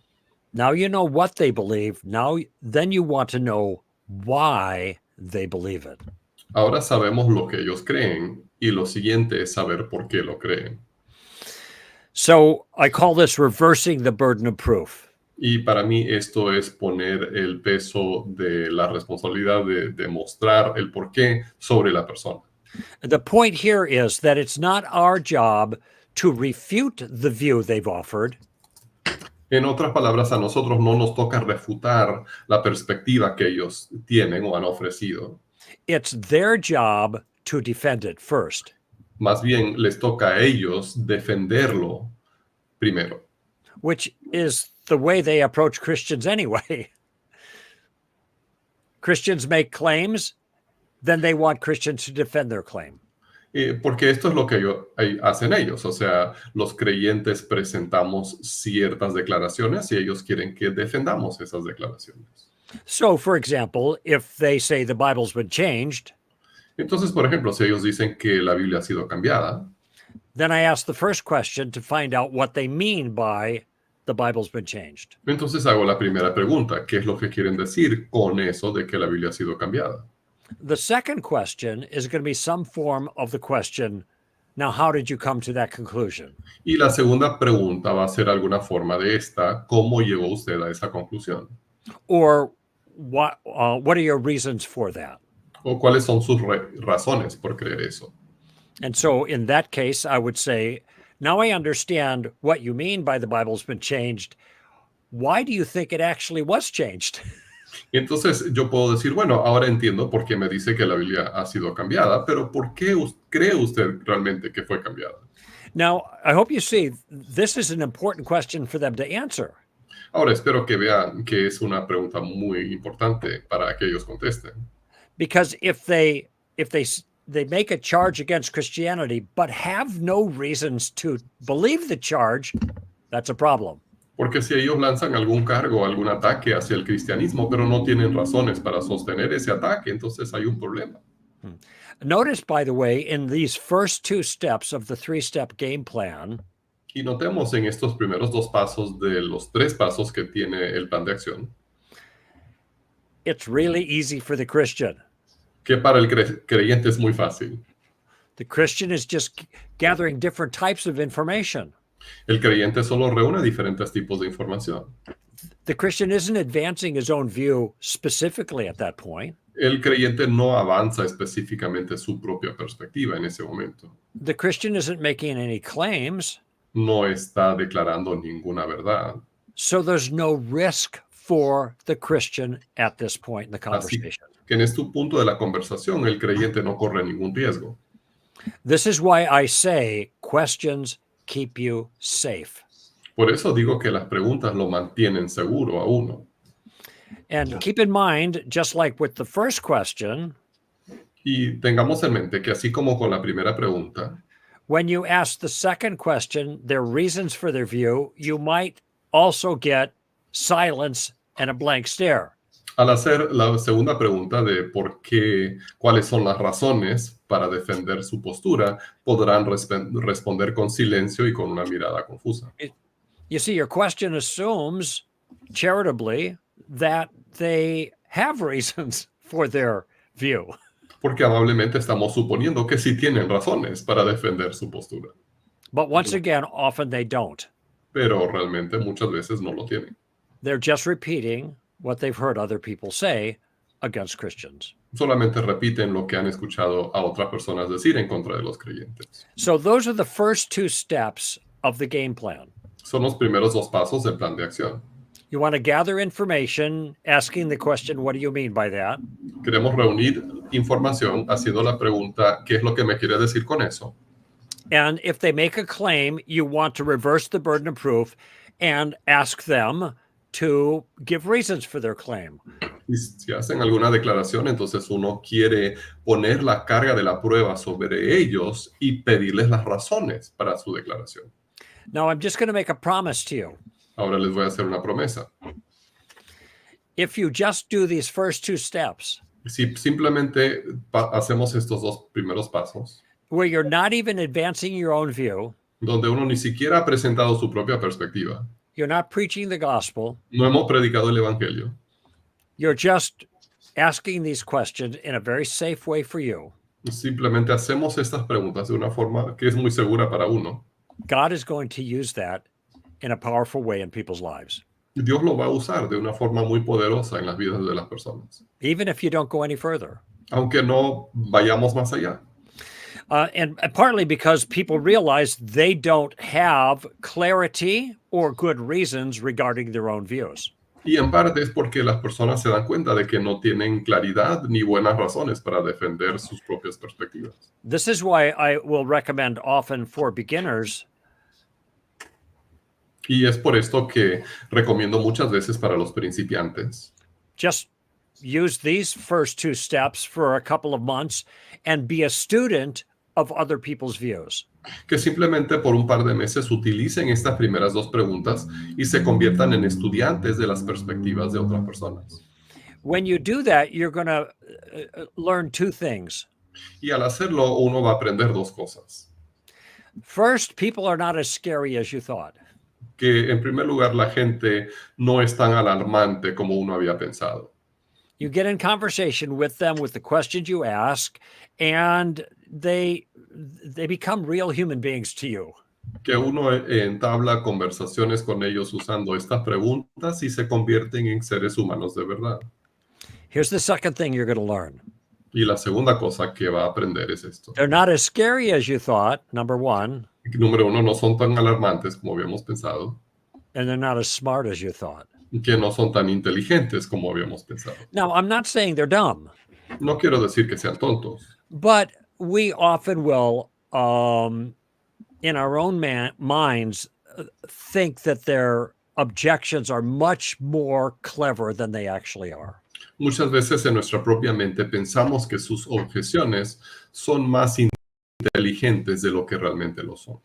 Now you know what they believe. Then you want to know why they believe it. Ahora sabemos lo que ellos creen y lo siguiente es saber por qué lo creen. So I call this reversing the burden of proof. Y para mí esto es poner el peso de la responsabilidad de demostrar el por qué sobre la persona. The point here is that it's not our job to refute the view they've offered. En otras palabras, a nosotros no nos toca refutar la perspectiva que ellos tienen o han ofrecido. It's their job to defend it first. Más bien, les toca a ellos defenderlo primero. Which is the way they approach Christians anyway. Christians make claims, then they want Christians to defend their claim. Porque esto es lo que hacen ellos. O sea, los creyentes presentamos ciertas declaraciones y ellos quieren que defendamos esas declaraciones. So, for example, if they say the Bible's been changed, Entonces, por ejemplo, si ellos dicen que la Biblia ha sido cambiada, then I ask the first question to find out what they mean by the Bible's been changed. entonces hago la primera pregunta. ¿Qué es lo que quieren decir con eso de que la Biblia ha sido cambiada? The second question is going to be some form of the question, now, how did you come to that conclusion? Y la segunda pregunta va a ser alguna forma de esta. ¿Cómo llegó usted a esa conclusión? Or what are your reasons for that? ¿O cuáles son sus razones por creer eso? And so in that case, I would say, now I understand what you mean by the Bible's been changed. Why do you think it actually was changed? Y entonces yo puedo decir, bueno, ahora entiendo por qué me dice que la Biblia ha sido cambiada, pero ¿por qué cree usted realmente que fue cambiada? Now, I hope you see this is an important question for them to answer. Ahora espero que vean que es una pregunta muy importante para que ellos contesten. Because if they make a charge against Christianity but have no reasons to believe the charge, that's a problem. Porque si ellos lanzan algún cargo, algún ataque hacia el cristianismo, pero no tienen razones para sostener ese ataque, entonces hay un problema. Notice, by the way, in these first two steps of the three-step game plan, Y notemos en estos primeros dos pasos de los tres pasos que tiene el plan de acción, it's really easy for the Christian. que para el creyente es muy fácil. The Christian is just gathering different types of information. El creyente solo reúne diferentes tipos de información. The Christian isn't advancing his own view specifically at that point. El creyente no avanza específicamente su propia perspectiva en ese momento. The Christian isn't making any claims. No está declarando ninguna verdad. So there's no risk for the Christian at this point in the Así conversation. que en este punto de la conversación, el creyente no corre ningún riesgo. This is why I say questions keep you safe. Por eso digo que las preguntas lo mantienen seguro a uno. And keep in mind, just like with the first question, Y tengamos en mente que así como con la primera pregunta, when you ask the second question, their reasons for their view, you might also get silence and a blank stare. al hacer la segunda pregunta de por qué, cuáles son las razones para defender su postura, podrán responder con silencio y con una mirada confusa. You see, your question assumes charitably that they have reasons for their view. Porque amablemente estamos suponiendo que sí tienen razones para defender su postura. But once again, often they don't. Pero realmente muchas veces no lo tienen. They're just repeating what they've heard other people say against Christians. Solamente repiten lo que han escuchado a otras personas decir en contra de los creyentes. So those are the first two steps of the game plan. Son los primeros dos pasos del plan de acción. You want to gather information, asking the question, what do you mean by that? Queremos reunir información haciendo la pregunta, ¿qué es lo que me quiere decir con eso? And if they make a claim, you want to reverse the burden of proof and ask them to give reasons for their claim. Y si hacen alguna declaración, entonces uno quiere poner la carga de la prueba sobre ellos y pedirles las razones para su declaración. Now, I'm just going to make a promise to you. Ahora les voy a hacer una promesa. If you just do these first two steps, Si simplemente hacemos estos dos primeros pasos, where you're not even advancing your own view, donde uno ni siquiera ha presentado su propia perspectiva, you're not preaching the gospel, no hemos predicado el evangelio, you're just asking these questions in a very safe way for you, simplemente hacemos estas preguntas de una forma que es muy segura para uno, God is going to use that in a powerful way in people's lives, Dios lo va a usar de una forma muy poderosa en las vidas de las personas, even if you don't go any further. aunque no vayamos más allá. And partly because people realize they don't have clarity or good reasons regarding their own views. Y en parte es porque las personas se dan cuenta de que no tienen claridad ni buenas razones para defender sus propias perspectivas. This is why I will recommend often for beginners Y es por esto que recomiendo muchas veces para los principiantes. just use these first two steps for a couple of months and be a student of other people's views. Que simplemente por un par de meses utilicen estas primeras dos preguntas y se conviertan en estudiantes de las perspectivas de otras personas. When you do that, you're going to learn two things. Y al hacerlo, uno va a aprender dos cosas. First, people are not as scary as you thought. Que en primer lugar, la gente no es tan alarmante como uno había pensado. You get in conversation with them with the questions you ask, and they become real human beings to you. Que uno entabla conversaciones con ellos usando estas preguntas y se convierten en seres humanos de verdad. Here's the second thing you're going to learn. Y la segunda cosa que va a aprender es esto. They're not as scary as you thought, number one. Número uno, no son tan alarmantes como habíamos pensado. And they're not as smart as you thought. Que no son tan inteligentes como habíamos pensado. Now, I'm not saying they're dumb. No quiero decir que sean tontos. But we often will, in our own minds, think that their objections are much more clever than they actually are. Muchas veces en nuestra propia mente pensamos que sus objeciones son más inteligentes de lo que realmente lo son.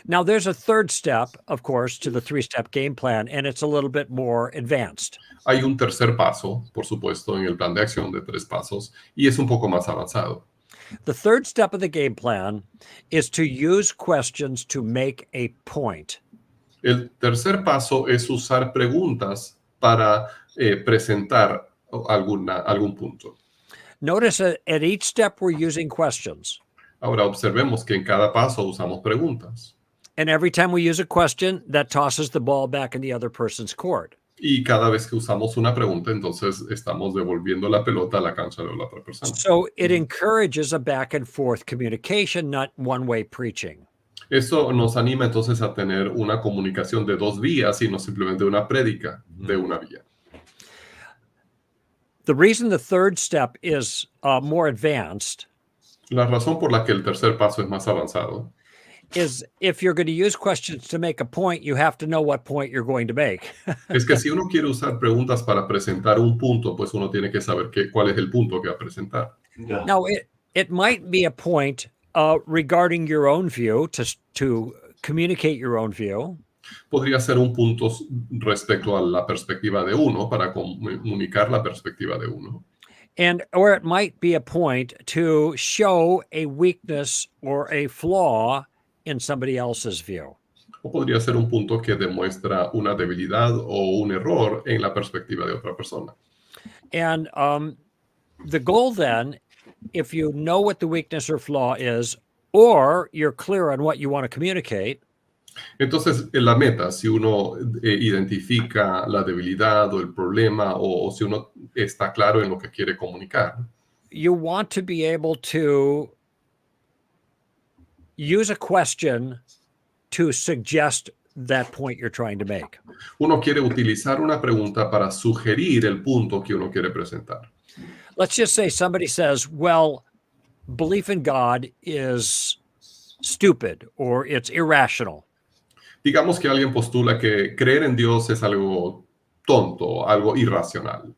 Now, there's a third step, of course, to the three-step game plan, and it's a little bit more advanced. Hay un tercer paso, por supuesto, en el plan de acción de 3 pasos, y es un poco más avanzado. The third step of the game plan is to use questions to make a point. El tercer paso es usar preguntas para presentar algún punto. Notice that at each step we're using questions. Ahora observemos que en cada paso usamos preguntas. And every time we use a question, that tosses the ball back in the other person's court. Y cada vez que usamos una pregunta, entonces estamos devolviendo la pelota a la cancha de la otra persona. So it encourages a back and forth communication, not one-way preaching. Eso nos anima entonces a tener una comunicación de 2 vías y no simplemente una prédica de una vía. The reason the third step is more advanced La razón por la que el tercer paso es más avanzado is if you're going to use questions to make a point, you have to know what point you're going to make. es que si uno quiere usar preguntas para presentar un punto, pues uno tiene que saber cuál es el punto que va a presentar. Yeah. Now, it might be a point regarding your own view, to communicate your own view. Podría ser un punto respecto a la perspectiva de uno, para comunicar la perspectiva de uno. Or it might be a point to show a weakness or a flaw in somebody else's view. O podría ser un punto que demuestra una debilidad o un error en la perspectiva de otra persona. And the goal then, if you know what the weakness or flaw is, or you're clear on what you want to communicate, Entonces, la meta, si uno identifica la debilidad o el problema, o si uno está claro en lo que quiere comunicar, you want to be able to use a question to suggest that point you're trying to make. uno quiere utilizar una pregunta para sugerir el punto que uno quiere presentar. Let's just say somebody says, well, belief in God is stupid or it's irrational. Digamos que alguien postula que creer en Dios es algo tonto, algo irracional.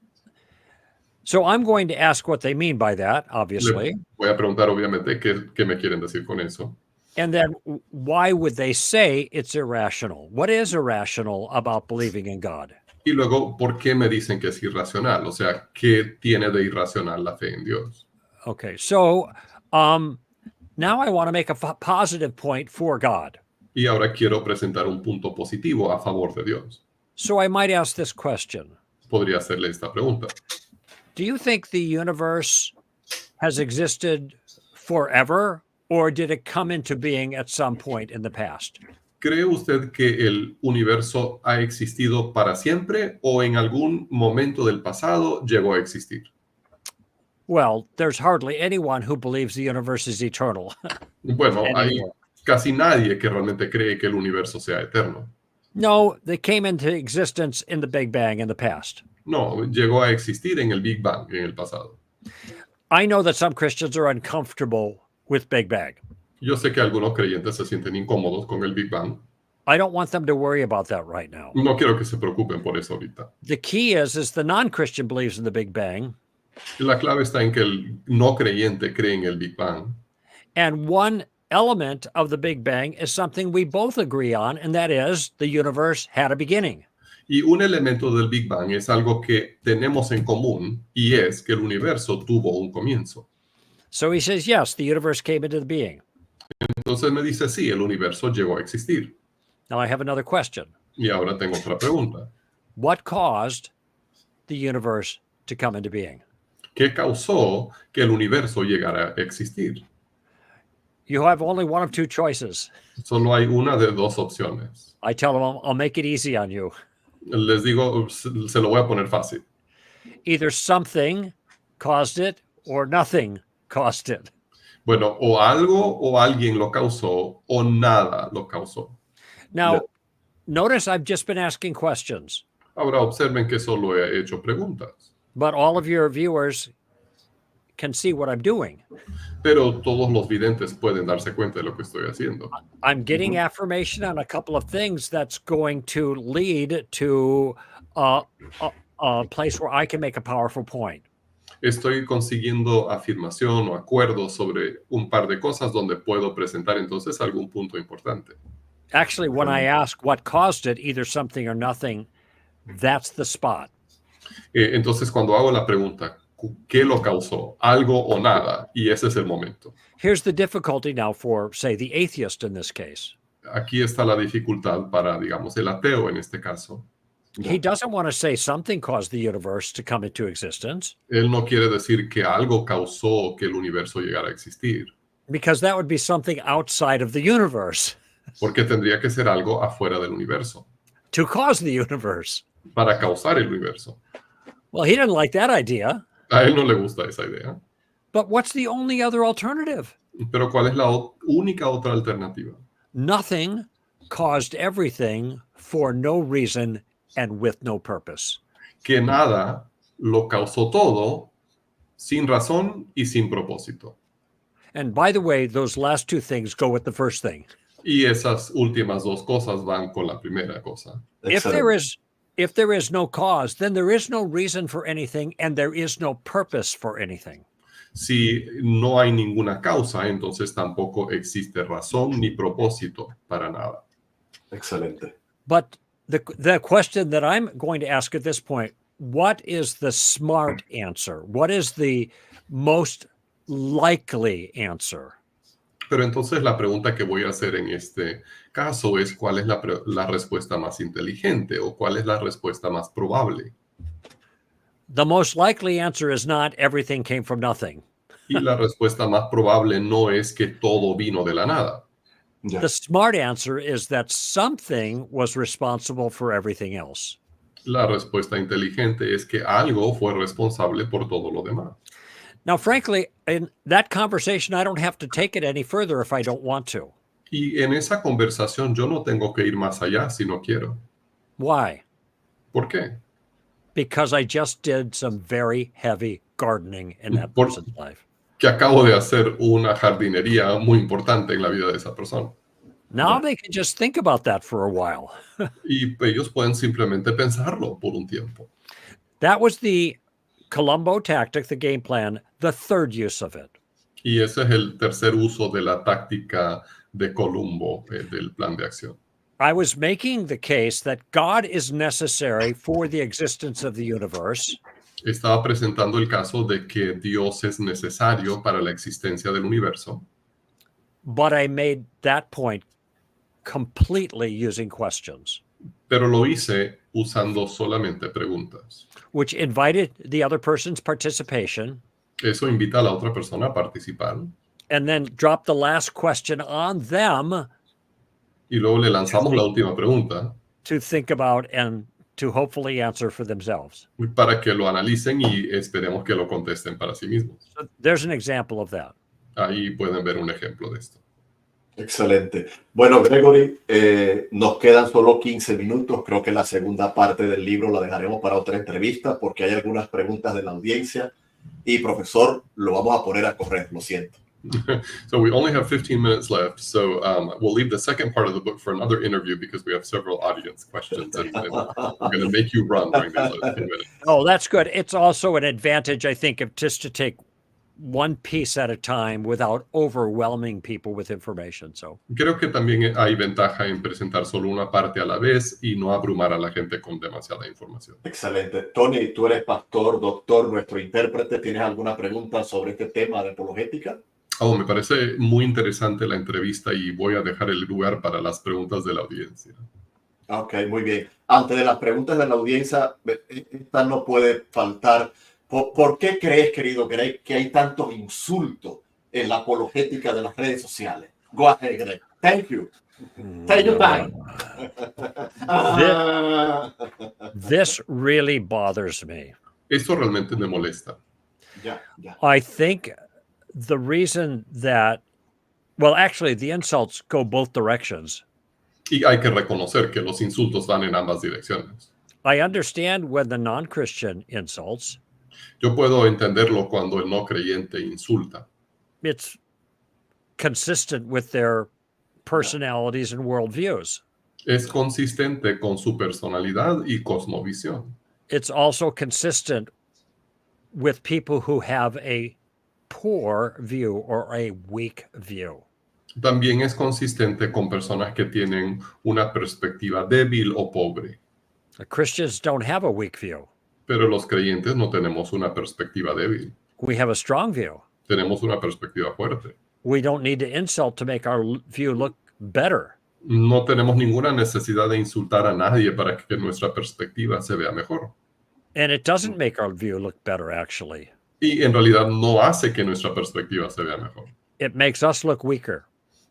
So I'm going to ask what they mean by that, Le obviously. voy a preguntar, obviamente, qué me quieren decir con eso. And then why would they say it's irrational? What is irrational about believing in God? Y luego, ¿por qué me dicen que es irracional? O sea, ¿qué tiene de irracional la fe en Dios? Okay, so now I want to make a positive point for God. Y ahora quiero presentar un punto positivo a favor de Dios. So I might ask this question. Podría hacerle esta pregunta. Do you think the universe has existed forever, or did it come into being at some point in the past? ¿Cree usted que el universo ha existido para siempre o en algún momento del pasado llegó a existir? Well, there's hardly anyone who believes the universe is eternal. Bueno, hay Anymore. casi nadie que realmente cree que el universo sea eterno. No, they came into existence in the Big Bang in the past. No, llegó a existir en el Big Bang, en el pasado. I know that some Christians are uncomfortable with Big Bang. Yo sé que algunos creyentes se sienten incómodos con el Big Bang. I don't want them to worry about that right now. No quiero que se preocupen por eso ahorita. The key is the non-Christian believes in the Big Bang, La clave está en que el no creyente cree en el Big Bang And one element of the Big Bang is something we both agree on, and that is the universe had a beginning. Y un elemento del Big Bang es algo que tenemos en común y es que el universo tuvo un comienzo. So he says, yes, the universe came into being. Entonces me dice, sí, el universo llegó a existir. Now I have another question. Y ahora tengo otra pregunta. What caused the universe to come into being? ¿Qué causó que el universo llegara a existir? You have only one of two choices. Solo hay una de dos opciones. I tell them, I'll make it easy on you. Les digo, se lo voy a poner fácil. Either something caused it or nothing caused it. Bueno, o algo o alguien lo causó o nada lo causó. Now, notice I've just been asking questions, Ahora observen que solo he hecho preguntas, but all of your viewers can see what I'm doing. pero todos los videntes pueden darse cuenta de lo que estoy haciendo. I'm getting affirmation on a couple of things that's going to lead to a place where I can make a powerful point. Estoy consiguiendo afirmación o acuerdo sobre un par de cosas donde puedo presentar entonces algún punto importante. Actually, when I ask what caused it, either something or nothing, that's the spot. Entonces cuando hago la pregunta, ¿qué lo causó? ¿Algo o nada? Y ese es el momento. Here's the difficulty now for, say, the atheist in this case. Aquí está la dificultad para, digamos, el ateo en este caso. He doesn't want to say something caused the universe to come into existence, Él no quiere decir que algo causó que el universo llegara a existir, because that would be something outside of the universe porque tendría que ser algo afuera del universo, to cause the universe. para causar el universo. Well, he didn't like that idea. A él no le gusta esa idea. But what's the only other alternative? Pero ¿cuál es la única otra alternativa? Nothing caused everything for no reason and with no purpose. Que nada lo causó todo sin razón y sin propósito. And by the way, those last two things go with the first thing. Y esas últimas dos cosas van con la primera cosa. If there is no cause, then there is no reason for anything and there is no purpose for anything. Si no hay ninguna causa, entonces tampoco existe razón ni propósito para nada. Excelente. But the question that I'm going to ask at this point, what is the smart answer? What is the most likely answer? Pero entonces la pregunta que voy a hacer en este caso es ¿cuál es la respuesta más inteligente o cuál es la respuesta más probable? The most likely answer is not everything came from nothing. Y la respuesta más probable no es que todo vino de la nada. Ya. The smart answer is that something was responsible for everything else. La respuesta inteligente es que algo fue responsable por todo lo demás. Now, frankly, in that conversation, I don't have to take it any further if I don't want to. Y en esa conversación yo no tengo que ir más allá si no quiero. Why? ¿Por qué? Because I just did some very heavy gardening in that Por- person's life. Que acabo de hacer una jardinería muy importante en la vida de esa persona. Now they can just think about that for a while. Y ellos pueden simplemente pensarlo por un tiempo. That was the Columbo tactic, the game plan, the third use of it. Y ese es el tercer uso de la táctica de Columbo, del plan de acción. I was making the case that God is necessary for the existence of the universe, Estaba presentando el caso de que Dios es necesario para la existencia del universo, but I made that point completely using questions, pero lo hice usando solamente preguntas. which invited the other person's participation, Eso invita a la otra persona a participar and then dropped the last question on them y luego le lanzamos la última pregunta to think about and to hopefully answer for themselves. para que lo analicen y esperemos que lo contesten para sí mismos. So there's an example of that. Ahí pueden ver un ejemplo de esto. Excelente. Bueno, Gregory, nos quedan solo 15 minutos. Creo que la segunda parte del libro la dejaremos para otra entrevista porque hay algunas preguntas de la audiencia. Y, profesor, lo vamos a poner a correr, lo siento. So we only have 15 minutes left, so we'll leave the second part of the book for another interview because we have several audience questions and we're going to make you run during these last few minutes. Oh, that's good. It's also an advantage, I think, of just to take one piece at a time without overwhelming people with information. So Creo que también hay ventaja en presentar solo una parte a la vez y no abrumar a la gente con demasiada información. Excelente. Tony, tú eres pastor, doctor, nuestro intérprete. ¿Tienes alguna pregunta sobre este tema de apologética? Oh, me parece muy interesante la entrevista y voy a dejar el lugar para las preguntas de la audiencia. Ok, muy bien. Antes de las preguntas de la audiencia, esta no puede faltar. ¿Por qué crees, querido Greg, que hay tantos insultos en la apologética de las redes sociales? Go ahead, Greg. Thank you. Take your time. this really bothers me. Esto realmente me molesta. Ya, ya. I think the reason that, well, actually, the insults go both directions. Y hay que reconocer que los insultos van en ambas direcciones. I understand when the non-Christian insults. Yo puedo entenderlo cuando el no creyente insulta. It's consistent with their personalities and worldviews. Es consistente con su personalidad y cosmovisión. It's also consistent with people who have a poor view or a weak view. También es consistente con personas que tienen una perspectiva débil o pobre. The Christians don't have a weak view. Pero los creyentes no tenemos una perspectiva débil. We have a strong view. Tenemos una perspectiva fuerte. We don't need to insult to make our view look better. No tenemos ninguna necesidad de insultar a nadie para que nuestra perspectiva se vea mejor. And it doesn't make our view look better, actually. Y en realidad no hace que nuestra perspectiva se vea mejor. It makes us look weaker.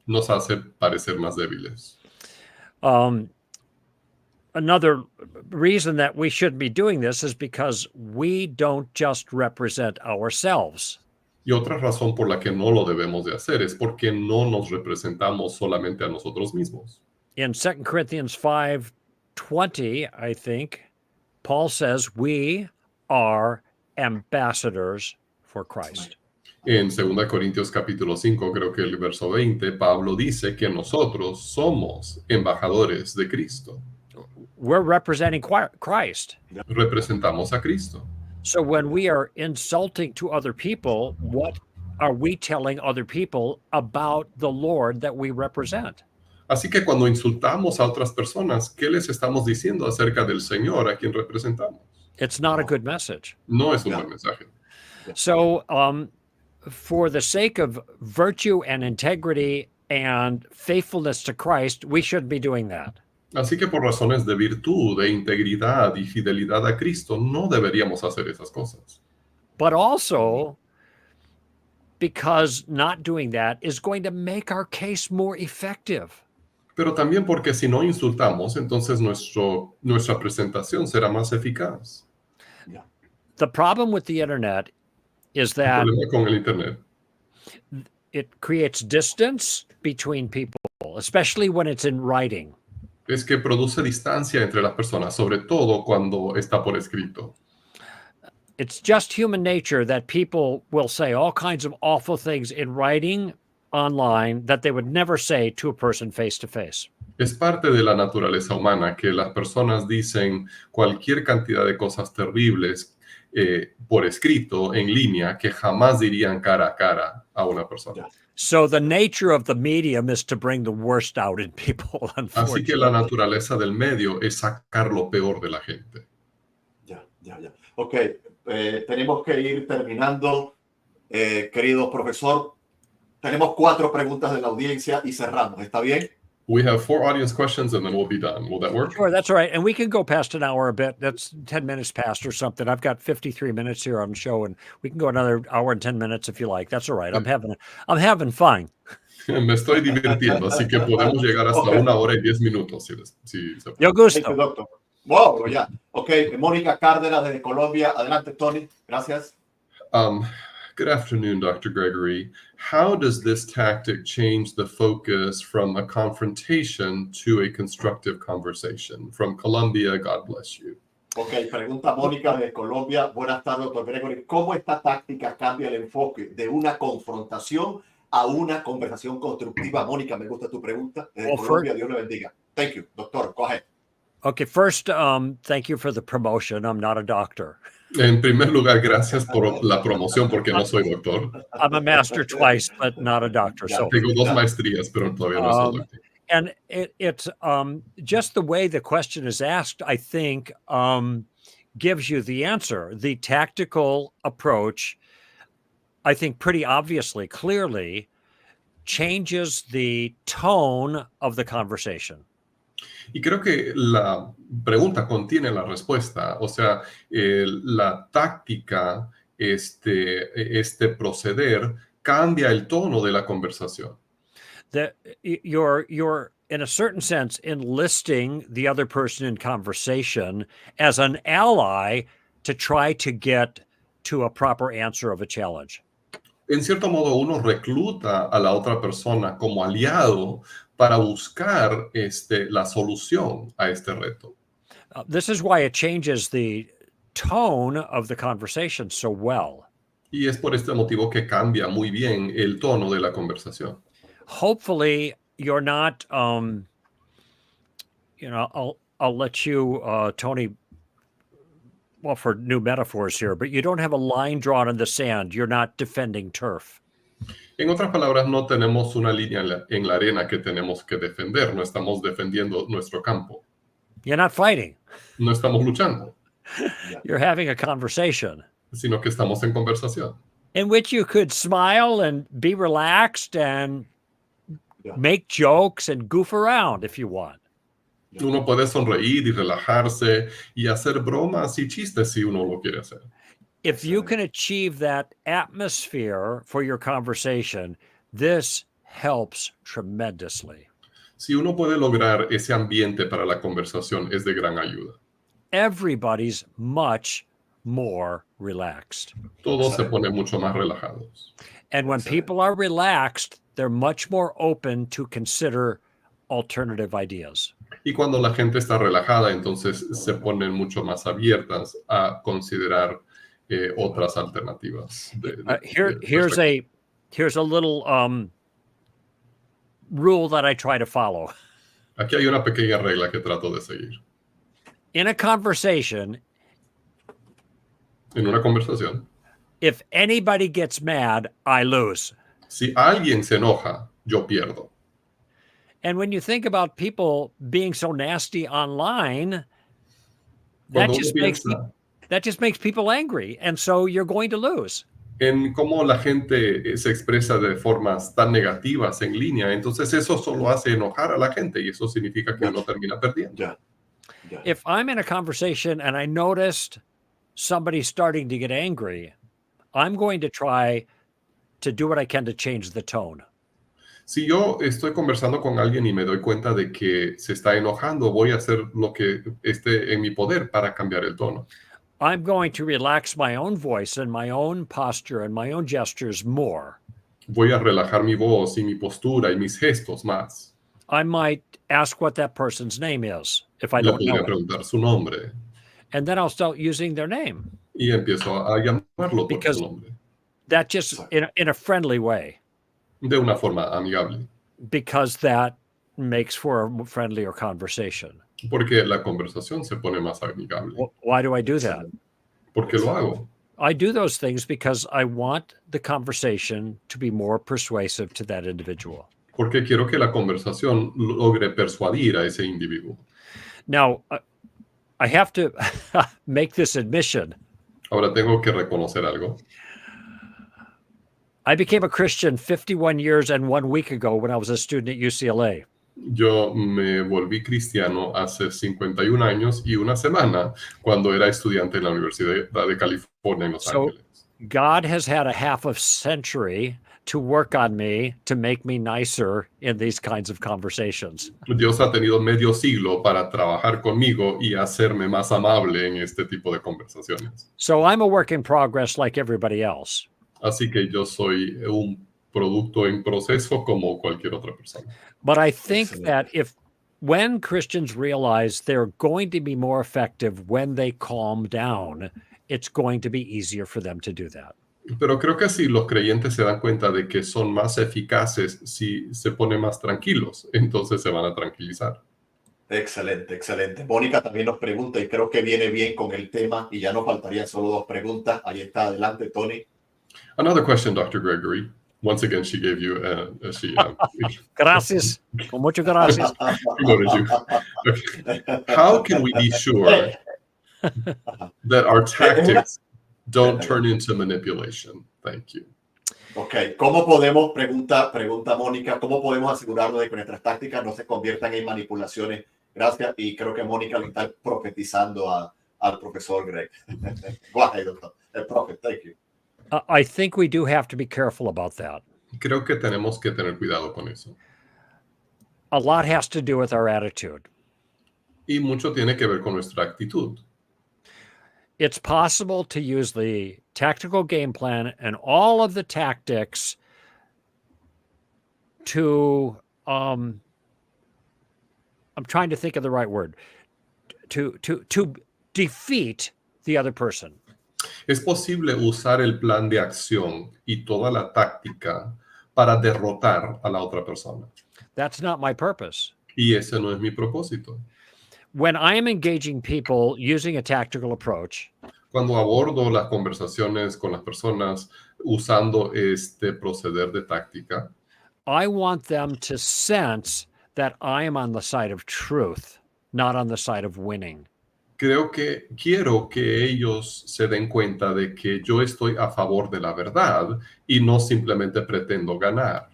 Nos hace parecer más débiles. Another reason that we shouldn't be doing this is because we don't just represent ourselves. Y otra razón por la que no lo debemos de hacer es porque no nos representamos solamente a nosotros mismos. In 2 Corinthians 5:20, I think, Paul says we are ambassadors for Christ. En 2 Corintios capítulo 5, creo que el verso 20, Pablo dice que nosotros somos embajadores de Cristo. We're representing Christ. Representamos a Cristo. So when we are insulting to other people, what are we telling other people about the Lord that we represent? Así que cuando insultamos a otras personas, ¿qué les estamos diciendo acerca del Señor a quien representamos? It's not a good message. No es un buen mensaje. So for the sake of virtue and integrity and faithfulness to Christ, we shouldn't be doing that. Así que por razones de virtud, de integridad y fidelidad a Cristo, no deberíamos hacer esas cosas. But also because not doing that is going to make our case more effective. Pero también porque si no insultamos, entonces nuestra presentación será más eficaz. The problem with the internet is El that problema con el Internet it creates distance between people, especially when it's in writing. es que produce distancia entre las personas, sobre todo cuando está por escrito. It's just human nature that people will say all kinds of awful things in writing online that they would never say to a person face to face. Es parte de la naturaleza humana que las personas dicen cualquier cantidad de cosas terribles por escrito, en línea, que jamás dirían cara a cara a una persona. So the nature of the medium is to bring the worst out in people, Así que la unfortunately. naturaleza del medio es sacar lo peor de la gente. Ya. Ok, tenemos que ir terminando. Querido profesor, tenemos 4 preguntas de la audiencia y cerramos. ¿Está bien? We have 4 audience questions and then we'll be done. Will that work? Sure, that's all right. And we can go past an hour a bit. That's 10 minutes past or something. I've got 53 minutes here on the show, and we can go another hour and 10 minutes if you like. That's all right. I'm having fun. Me estoy divirtiendo, así que podemos llegar hasta 1 hora y 10 minutos. Si se puede. Yo Thank you, gusto. doctor. Wow, ya. Ok, Mónica Cárdenas desde Colombia. Adelante, Tony. Gracias. Good afternoon, Dr. Gregory. How does this tactic change the focus from a confrontation to a constructive conversation? From Colombia, God bless you. Ok, pregunta Mónica desde Colombia. Buenas tardes, doctor Gregory. ¿Cómo esta táctica cambia el enfoque de una confrontación a una conversación constructiva? Mónica, me gusta tu pregunta. Desde Colombia, Dios le bendiga. Thank you, doctor. Go ahead. Okay, first, thank you for the promotion. I'm not a doctor. En primer lugar, gracias por la promoción porque no soy doctor. I'm a master twice, but not a doctor. So Tengo 2 maestrías, pero todavía no soy doctor. and it's just the way the question is asked, I think, gives you the answer. The tactical approach, I think, pretty obviously, clearly changes the tone of the conversation. Y creo que la pregunta contiene la respuesta, o sea, la táctica, este proceder cambia el tono de la conversación. That you're in a certain sense enlisting the other person in conversation as an ally to try to get to a proper answer of a challenge. En cierto modo, uno recluta a la otra persona como aliado para buscar la solución a este reto. This is why it changes the tone of the conversation so well. Y es por este motivo que cambia muy bien el tono de la conversación. Hopefully, you're not, I'll let you, Tony, well, for new metaphors here, but you don't have a line drawn in the sand. You're not defending turf. En otras palabras, no tenemos una línea en la arena que tenemos que defender. No estamos defendiendo nuestro campo. You're not fighting. No estamos luchando. You're having a conversation. Sino que estamos en conversación. In which you could smile and be relaxed and make jokes and goof around if you want. Uno puede sonreír y relajarse y hacer bromas y chistes si uno lo quiere hacer. If you can achieve that atmosphere for your conversation, this helps tremendously. Si uno puede lograr ese ambiente para la conversación, es de gran ayuda. Everybody's much more relaxed. Todos se ponen mucho más relajados. And when people are relaxed, they're much more open to consider alternative ideas. Y cuando la gente está relajada, entonces se ponen mucho más abiertas a considerar otras alternativas. Here's a little rule that I try to follow. Aquí hay una pequeña regla que trato de seguir. In a conversation, en una conversación, if anybody gets mad, I lose. Si alguien se enoja, yo pierdo. And when you think about people being so nasty online, that just makes people angry. And so you're going to lose. En cómo la gente se expresa de formas tan negativas en línea, entonces eso solo hace enojar a la gente y eso significa que uno termina perdiendo. If I'm in a conversation and I noticed somebody starting to get angry, I'm going to try to do what I can to change the tone. Si yo estoy conversando con alguien y me doy cuenta de que se está enojando, voy a hacer lo que esté en mi poder para cambiar el tono. I'm going to relax my own voice and my own posture and my own gestures more. Voy a relajar mi voz y mi postura y mis gestos más. I might ask what that person's name is if I don't know it. Preguntar su nombre. And then I'll start using their name. Y empiezo a llamarlo por su nombre. That just in a friendly way. De una forma amigable. Because that makes for a friendlier conversation. Porque la conversación se pone más amigable. Why do I do that? Porque lo hago. I do those things because I want the conversation to be more persuasive to that individual. Porque quiero que la conversación logre persuadir a ese individuo. Now, I have to make this admission. Ahora tengo que reconocer algo. I became a Christian 51 years and 1 week ago when I was a student at UCLA. Yo me volví cristiano hace 51 años y una semana cuando era estudiante en la Universidad de California en Los Ángeles. God has had a half a century to work on me to make me nicer in these kinds of conversations. Dios ha tenido medio siglo para trabajar conmigo y hacerme más amable en este tipo de conversaciones. So I'm a work in progress like everybody else. Así que yo soy un producto en proceso como cualquier otra persona. But I think that when Christians realize they're going to be more effective when they calm down, it's going to be easier for them to do that. Pero creo que si los creyentes se dan cuenta de que son más eficaces si se ponen más tranquilos, entonces se van a tranquilizar. Excelente, excelente. Mónica también nos pregunta y creo que viene bien con el tema y ya nos faltarían solo 2 preguntas. Ahí está, adelante, Tony. Another question, Dr. Gregory. Once again, she gave you Gracias. Con mucho gracias. promoted you. Okay. How can we be sure that our tactics don't turn into manipulation? Thank you. Ok, ¿cómo podemos, pregunta Mónica, cómo podemos asegurarnos de que nuestras tácticas no se conviertan en manipulaciones? Gracias, y creo que Mónica le está profetizando al profesor Greg. Go ahead, doctor. El prophet, thank you. I think we do have to be careful about that. Creo que tenemos que tener cuidado con eso. A lot has to do with our attitude. Y mucho tiene que ver con nuestra actitud. It's possible to use the tactical game plan and all of the tactics to, I'm trying to think of the right word, to defeat the other person. Es posible usar el plan de acción y toda la táctica para derrotar a la otra persona. That's not my purpose. Y ese no es mi propósito. When I am engaging people using a tactical approach, Cuando abordo las conversaciones con las personas usando este proceder de táctica, I want them to sense that I am on the side of truth, not on the side of winning. quiero que ellos se den cuenta de que yo estoy a favor de la verdad y no simplemente pretendo ganar.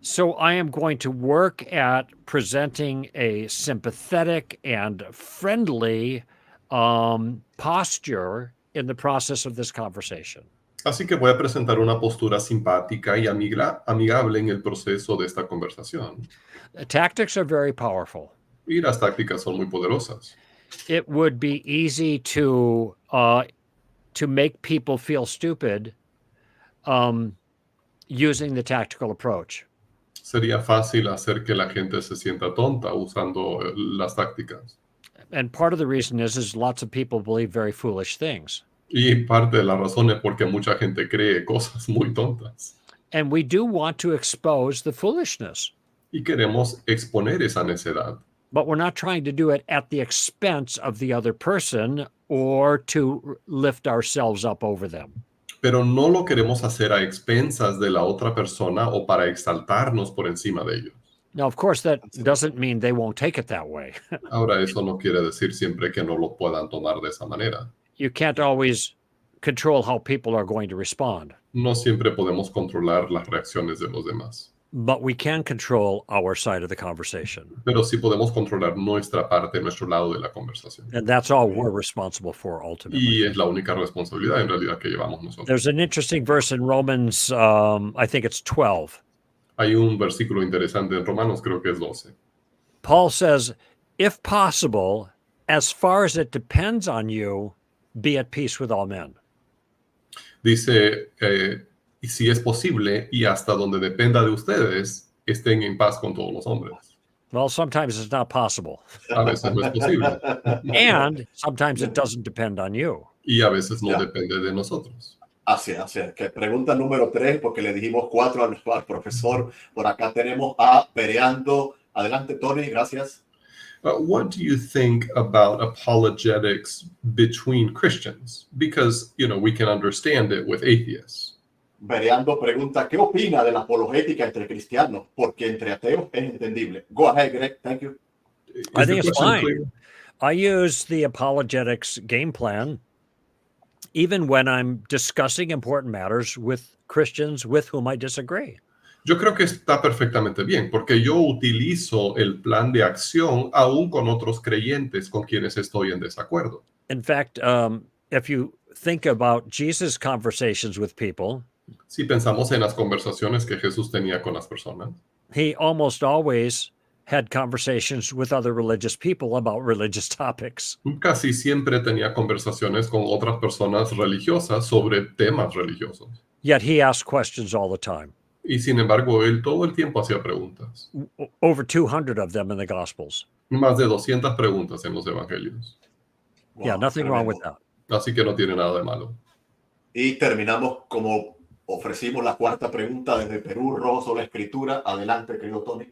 So I am going to work at presenting a sympathetic and friendly posture in the process of this conversation. Así que voy a presentar una postura simpática y amigable en el proceso de esta conversación. Tactics are very powerful. Y las tácticas son muy poderosas. It would be easy to make people feel stupid using the tactical approach. Sería fácil hacer que la gente se sienta tonta usando las tácticas. And part of the reason is lots of people believe very foolish things. Y parte de la razón es porque mucha gente cree cosas muy tontas. And we do want to expose the foolishness. Y queremos exponer esa necedad. But we're not trying to do it at the expense of the other person or to lift ourselves up over them. Pero no lo queremos hacer a expensas de la otra persona o para exaltarnos por encima de ellos. Now, of course, that doesn't mean they won't take it that way. Ahora, eso no quiere decir siempre que no lo puedan tomar de esa manera. You can't always control how people are going to respond. No siempre podemos controlar las reacciones de los demás. But we can control our side of the conversation. Pero sí podemos controlar nuestra parte, nuestro lado de la conversación. And that's all we're responsible for ultimately. Y es la única responsabilidad en realidad que llevamos nosotros. There's an interesting verse in Romans, I think it's 12. Hay un versículo interesante en Romanos, creo que es 12. Paul says, if possible, as far as it depends on you, be at peace with all men. Dice, y si es posible y hasta donde dependa de ustedes, estén en paz con todos los hombres. Well, sometimes it's not possible. A veces no es posible. And sometimes it doesn't depend on you. Y a veces no depende de nosotros. Así es. Que pregunta número 3, porque le dijimos 4 al profesor. Por acá tenemos a Pereando. Adelante, Tony, gracias. What do you think about apologetics between Christians? Because, we can understand it with atheists. Bereando pregunta, ¿qué opina de la apologética entre cristianos? Porque entre ateos es entendible. Go ahead, Greg. Thank you. I think it's fine. I use the apologetics game plan even when I'm discussing important matters with Christians with whom I disagree. Yo creo que está perfectamente bien, porque yo utilizo el plan de acción aún con otros creyentes con quienes estoy en desacuerdo. In fact, if you think about Jesus' conversations with people, si pensamos en las conversaciones que Jesús tenía con las personas, he almost always had conversations with other religious people about religious topics. Casi siempre tenía conversaciones con otras personas religiosas sobre temas religiosos. Yet he asked questions all the time. Y sin embargo, él todo el tiempo hacía preguntas. Over 200 of them in the Gospels. Más de 200 preguntas en los evangelios. Wow, yeah, nothing wrong with that. Así que no tiene nada de malo. Y terminamos como ofrecimos la 4ª pregunta desde Perú, Rojo sobre la Escritura. Adelante, querido Tony.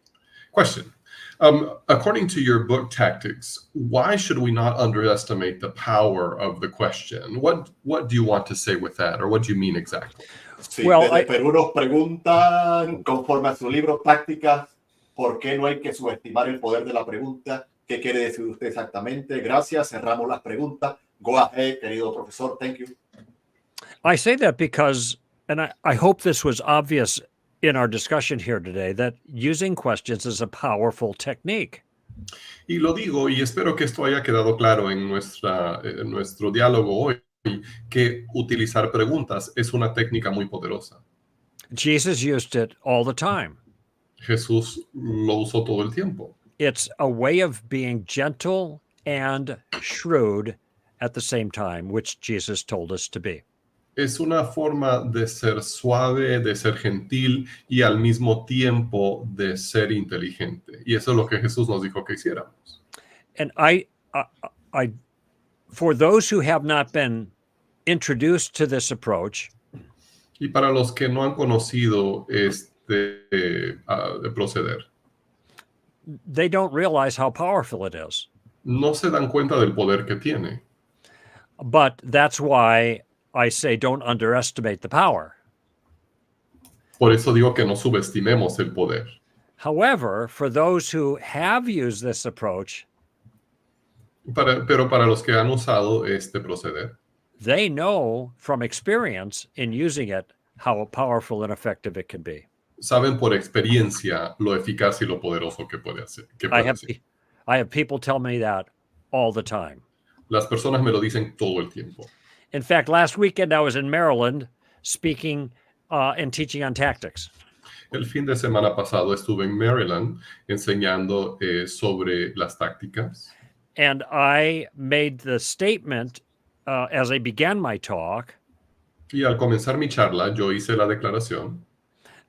Question. According to your book, Tactics, why should we not underestimate the power of the question? What do you want to say with that, or what do you mean exactly? Sí, desde Perú nos preguntan, conforme a su libro Tácticas, ¿por qué no hay que subestimar el poder de la pregunta? ¿Qué quiere decir usted exactamente? Gracias, cerramos las preguntas. Go ahead, querido profesor. Thank you. I say that because, and I hope this was obvious in our discussion here today, that using questions is a powerful technique. Y lo digo, y espero que esto haya quedado claro en nuestro diálogo hoy, que utilizar preguntas es una técnica muy poderosa. Jesus used it all the time. Jesús lo usó todo el tiempo. It's a way of being gentle and shrewd at the same time, which Jesus told us to be. Es una forma de ser suave, de ser gentil y al mismo tiempo de ser inteligente. Y eso es lo que Jesús nos dijo que hiciéramos. And I for those who have not been introduced to this approach, y para los que no han conocido este proceder, they don't realize how powerful it is. No se dan cuenta del poder que tiene. But that's why I say don't underestimate the power. Por eso digo que no subestimemos el poder. However, for those who have used this approach, pero para los que han usado este proceder, they know from experience in using it how powerful and effective it can be. Saben por experiencia lo eficaz y lo poderoso que puede hacer. I have people tell me that all the time. Las personas me lo dicen todo el tiempo. In fact, last weekend I was in Maryland speaking and teaching on tactics. El fin de semana pasado estuve en Maryland enseñando sobre las tácticas. And I made the statement as I began my talk. Y al comenzar mi charla, yo hice la declaración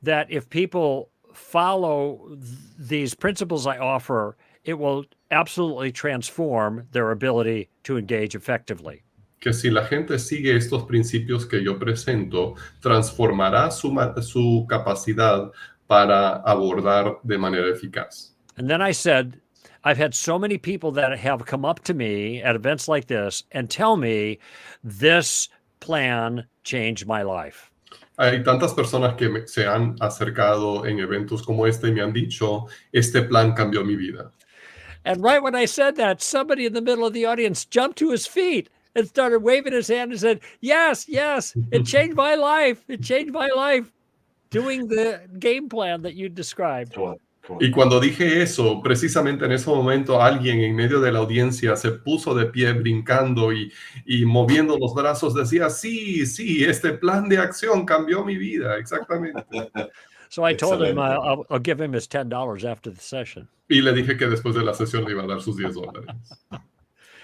that if people follow these principles I offer, it will absolutely transform their ability to engage effectively. Que si la gente sigue estos principios que yo presento, transformará su capacidad para abordar de manera eficaz. And then I said, I've had so many people that have come up to me at events like this and tell me this plan changed my life. Hay tantas personas que se han acercado en eventos como este y me han dicho, este plan cambió mi vida. And right when I said that, somebody in the middle of the audience jumped to his feet and started waving his hand and said, yes, yes, it changed my life. It changed my life. Doing the game plan that you described. Y cuando dije eso, precisamente en ese momento alguien en medio de la audiencia se puso de pie brincando y moviendo los brazos decía, sí, este plan de acción cambió mi vida, exactamente. So I told him I'll give him his $10 after the session. Y le dije que después de la sesión le iba a dar sus $10.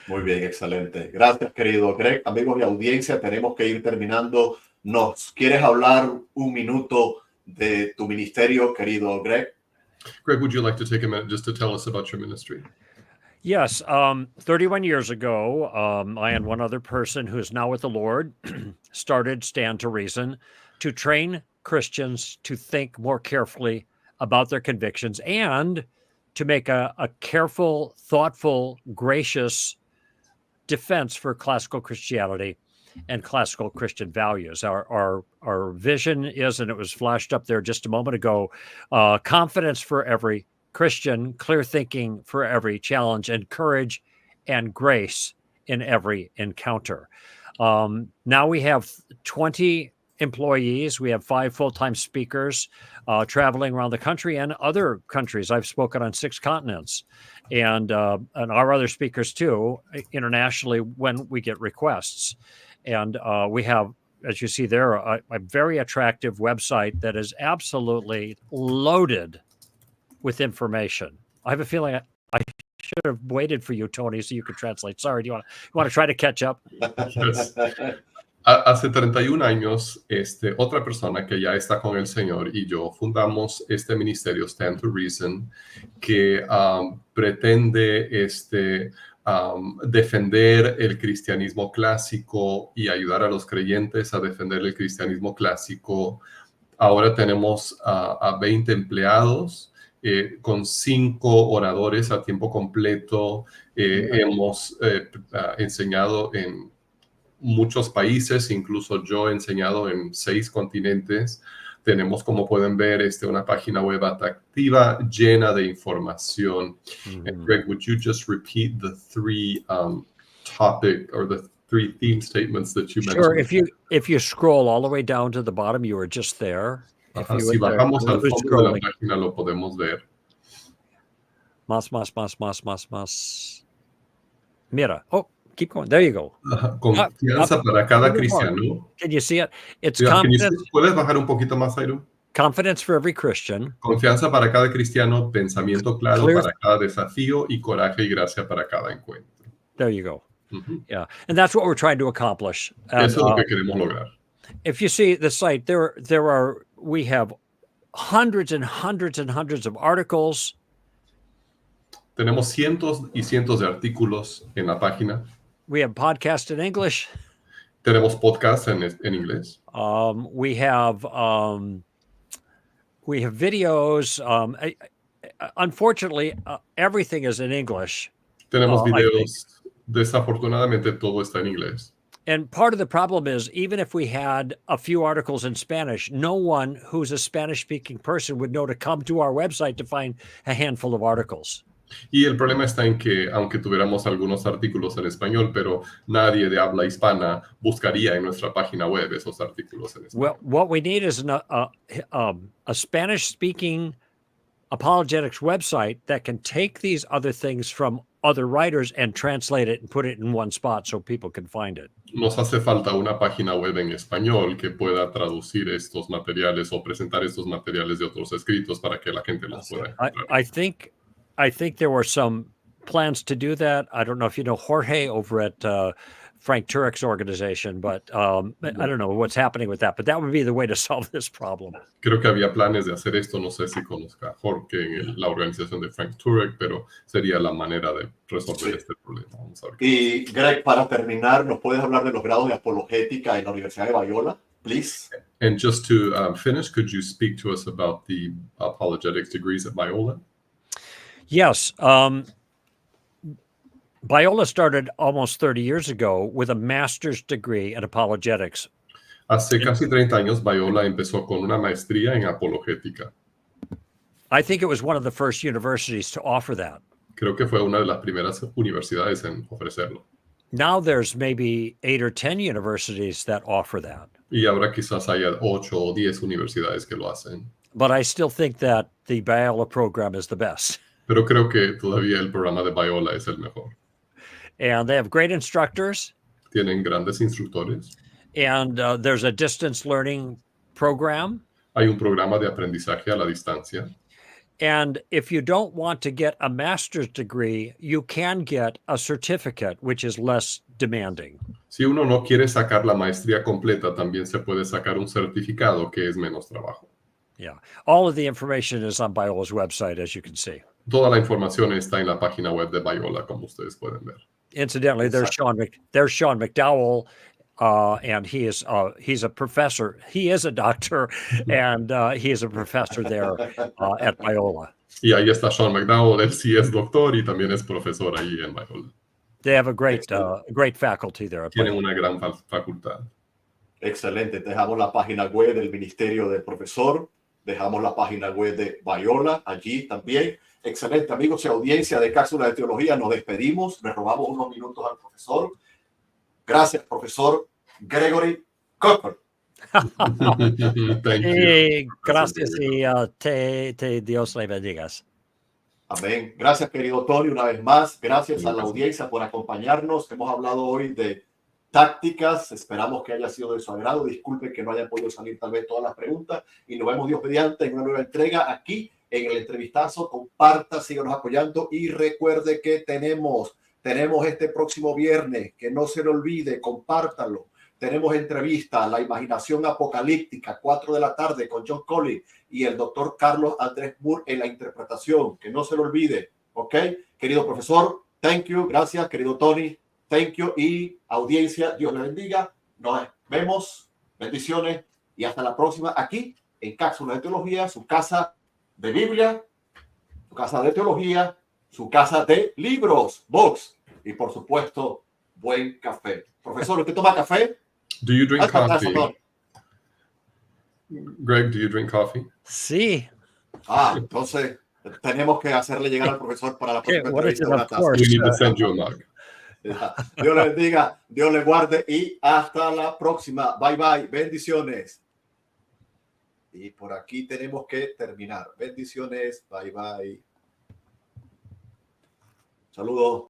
Muy bien, excelente. Gracias, querido Greg. Amigos de audiencia, tenemos que ir terminando. ¿Nos quieres hablar un minuto de tu ministerio, querido Greg? Greg, would you like to take a minute just to tell us about your ministry? Yes. 31 years ago, I and one other person who is now with the Lord started Stand to Reason to train Christians to think more carefully about their convictions and to make a careful, thoughtful, gracious defense for classical Christianity and classical Christian values. Our vision is, and it was flashed up there just a moment ago, confidence for every Christian, clear thinking for every challenge, and courage and grace in every encounter. Now we have 20 employees. We have 5 full-time speakers traveling around the country and other countries. I've spoken on 6 continents, and our other speakers too, internationally when we get requests. And we have, as you see there, a very attractive website that is absolutely loaded with information. I have a feeling I should have waited for you, Tony, so you could translate. Sorry, do you want to try to catch up? Yes. Hace 31 años, otra persona que ya está con el Señor y yo fundamos este ministerio Stand to Reason, que pretende defender el cristianismo clásico y ayudar a los creyentes a defender el cristianismo clásico. Ahora tenemos a 20 empleados con 5 oradores a tiempo completo. Hemos enseñado en muchos países, incluso yo he enseñado en 6 continentes. Tenemos, como pueden ver, una página web atractiva, llena de información. Greg, would you just repeat the 3 topic or the 3 theme statements that you Sure. mentioned? If you scroll all the way down to the bottom, you are just there. Si bajamos al fondo de la página lo podemos ver. Más. Mira. Oh, keep going. There you go. Confianza para cada cristiano. Can you see it? It's confidence. ¿Puedes bajar un poquito más, Airo? Confidence for every Christian. Confianza para cada cristiano, pensamiento claro para cada desafío y coraje y gracia para cada encuentro. There you go. Yeah, and that's what we're trying to accomplish. Eso es lo que queremos lograr. If you see the site, we have hundreds and hundreds of articles. Tenemos cientos y cientos de artículos en la página. We have podcasts in English. Tenemos podcasts en inglés. We have videos. Unfortunately, everything is in English. Tenemos videos. Desafortunadamente, todo está en inglés. And part of the problem is, even if we had a few articles in Spanish, no one who's a Spanish-speaking person would know to come to our website to find a handful of articles. Y el problema está en que, aunque tuviéramos algunos artículos en español, pero nadie de habla hispana buscaría en nuestra página web esos artículos en español. Well, what we need is a Spanish-speaking apologetics website that can take these other things from other writers and translate it and put it in one spot so people can find it. Nos hace falta una página web en español que pueda traducir estos materiales o presentar estos materiales de otros escritos para que la gente los pueda encontrar. I think there were some plans to do that. I don't know if you know Jorge over at Frank Turek's organization, but I don't know what's happening with that. But that would be the way to solve this problem. Creo que había planes de hacer esto. No sé si conozca a Jorge en la organización de Frank Turek, pero sería la manera de resolver este problema. Vamos a ver. Y Greg, para terminar, ¿nos puedes hablar de los grados de apologética en la Universidad de Biola, please? And just to finish, could you speak to us about the apologetics degrees at Biola? Yes. Biola started almost 30 years ago with a master's degree in apologetics. Hace casi 30 años, Biola empezó con una maestría en apologética. I think it was one of the first universities to offer that. Creo que fue una de las primeras universidades en ofrecerlo. Now there's maybe 8 or 10 universities that offer that. Y ahora quizás haya 8 o 10 universidades que lo hacen. But I still think that the Biola program is the best. Pero creo que todavía el programa de Biola es el mejor. And they have great instructors. Tienen grandes instructores. And there's a distance learning program. Hay un programa de aprendizaje a la distancia. And if you don't want to get a master's degree, you can get a certificate, which is less demanding. Si uno no quiere sacar la maestría completa, también se puede sacar un certificado que es menos trabajo. Yeah. All of the information is on Biola's website, as you can see. Toda la información está en la página web de Biola, como ustedes pueden ver. Incidentally, there's Sean McDowell, and he's a professor. He is a doctor, and he is a professor there at Biola. Y ahí está Sean McDowell, él sí es doctor y también es profesor ahí en Biola. They have a great faculty there. Tienen una gran facultad. Excelente. Dejamos la página web del Ministerio del Profesor. Dejamos la página web de Biola allí también. Excelente, amigos y audiencia de Cápsulas de Teología. Nos despedimos. Le robamos unos minutos al profesor. Gracias, profesor Gregory Koukl. Gracias y Dios le bendiga. Amén. Gracias, querido Tony, una vez más. Gracias a la audiencia por acompañarnos. Hemos hablado hoy de tácticas. Esperamos que haya sido de su agrado. Disculpen que no hayan podido salir tal vez todas las preguntas. Y nos vemos Dios mediante en una nueva entrega aquí en el Entrevistazo. Comparta, síganos apoyando y recuerde que tenemos este próximo viernes, que no se le olvide, compártalo. Tenemos entrevista, La Imaginación Apocalíptica, 4 de la tarde con John Collins y el doctor Carlos Andrés Moore en la interpretación, que no se le olvide, ¿ok? Querido profesor, thank you, gracias, querido Tony, thank you, y audiencia, Dios le bendiga, nos vemos, bendiciones, y hasta la próxima aquí en Cápsulas de Teología, su casa de Biblia su casa de teología, su casa de libros, books, y por supuesto, buen café. Profesor, ¿usted toma café? Do you drink coffee? Perdón. Greg, do you drink coffee? Sí. Entonces tenemos que hacerle llegar al profesor para la próxima What is entrevista it, una of taza. course? We need to send you a mug. Dios le bendiga, Dios le guarde y hasta la próxima. Bye bye, bendiciones. Y por aquí tenemos que terminar. Bendiciones, bye bye. Saludos.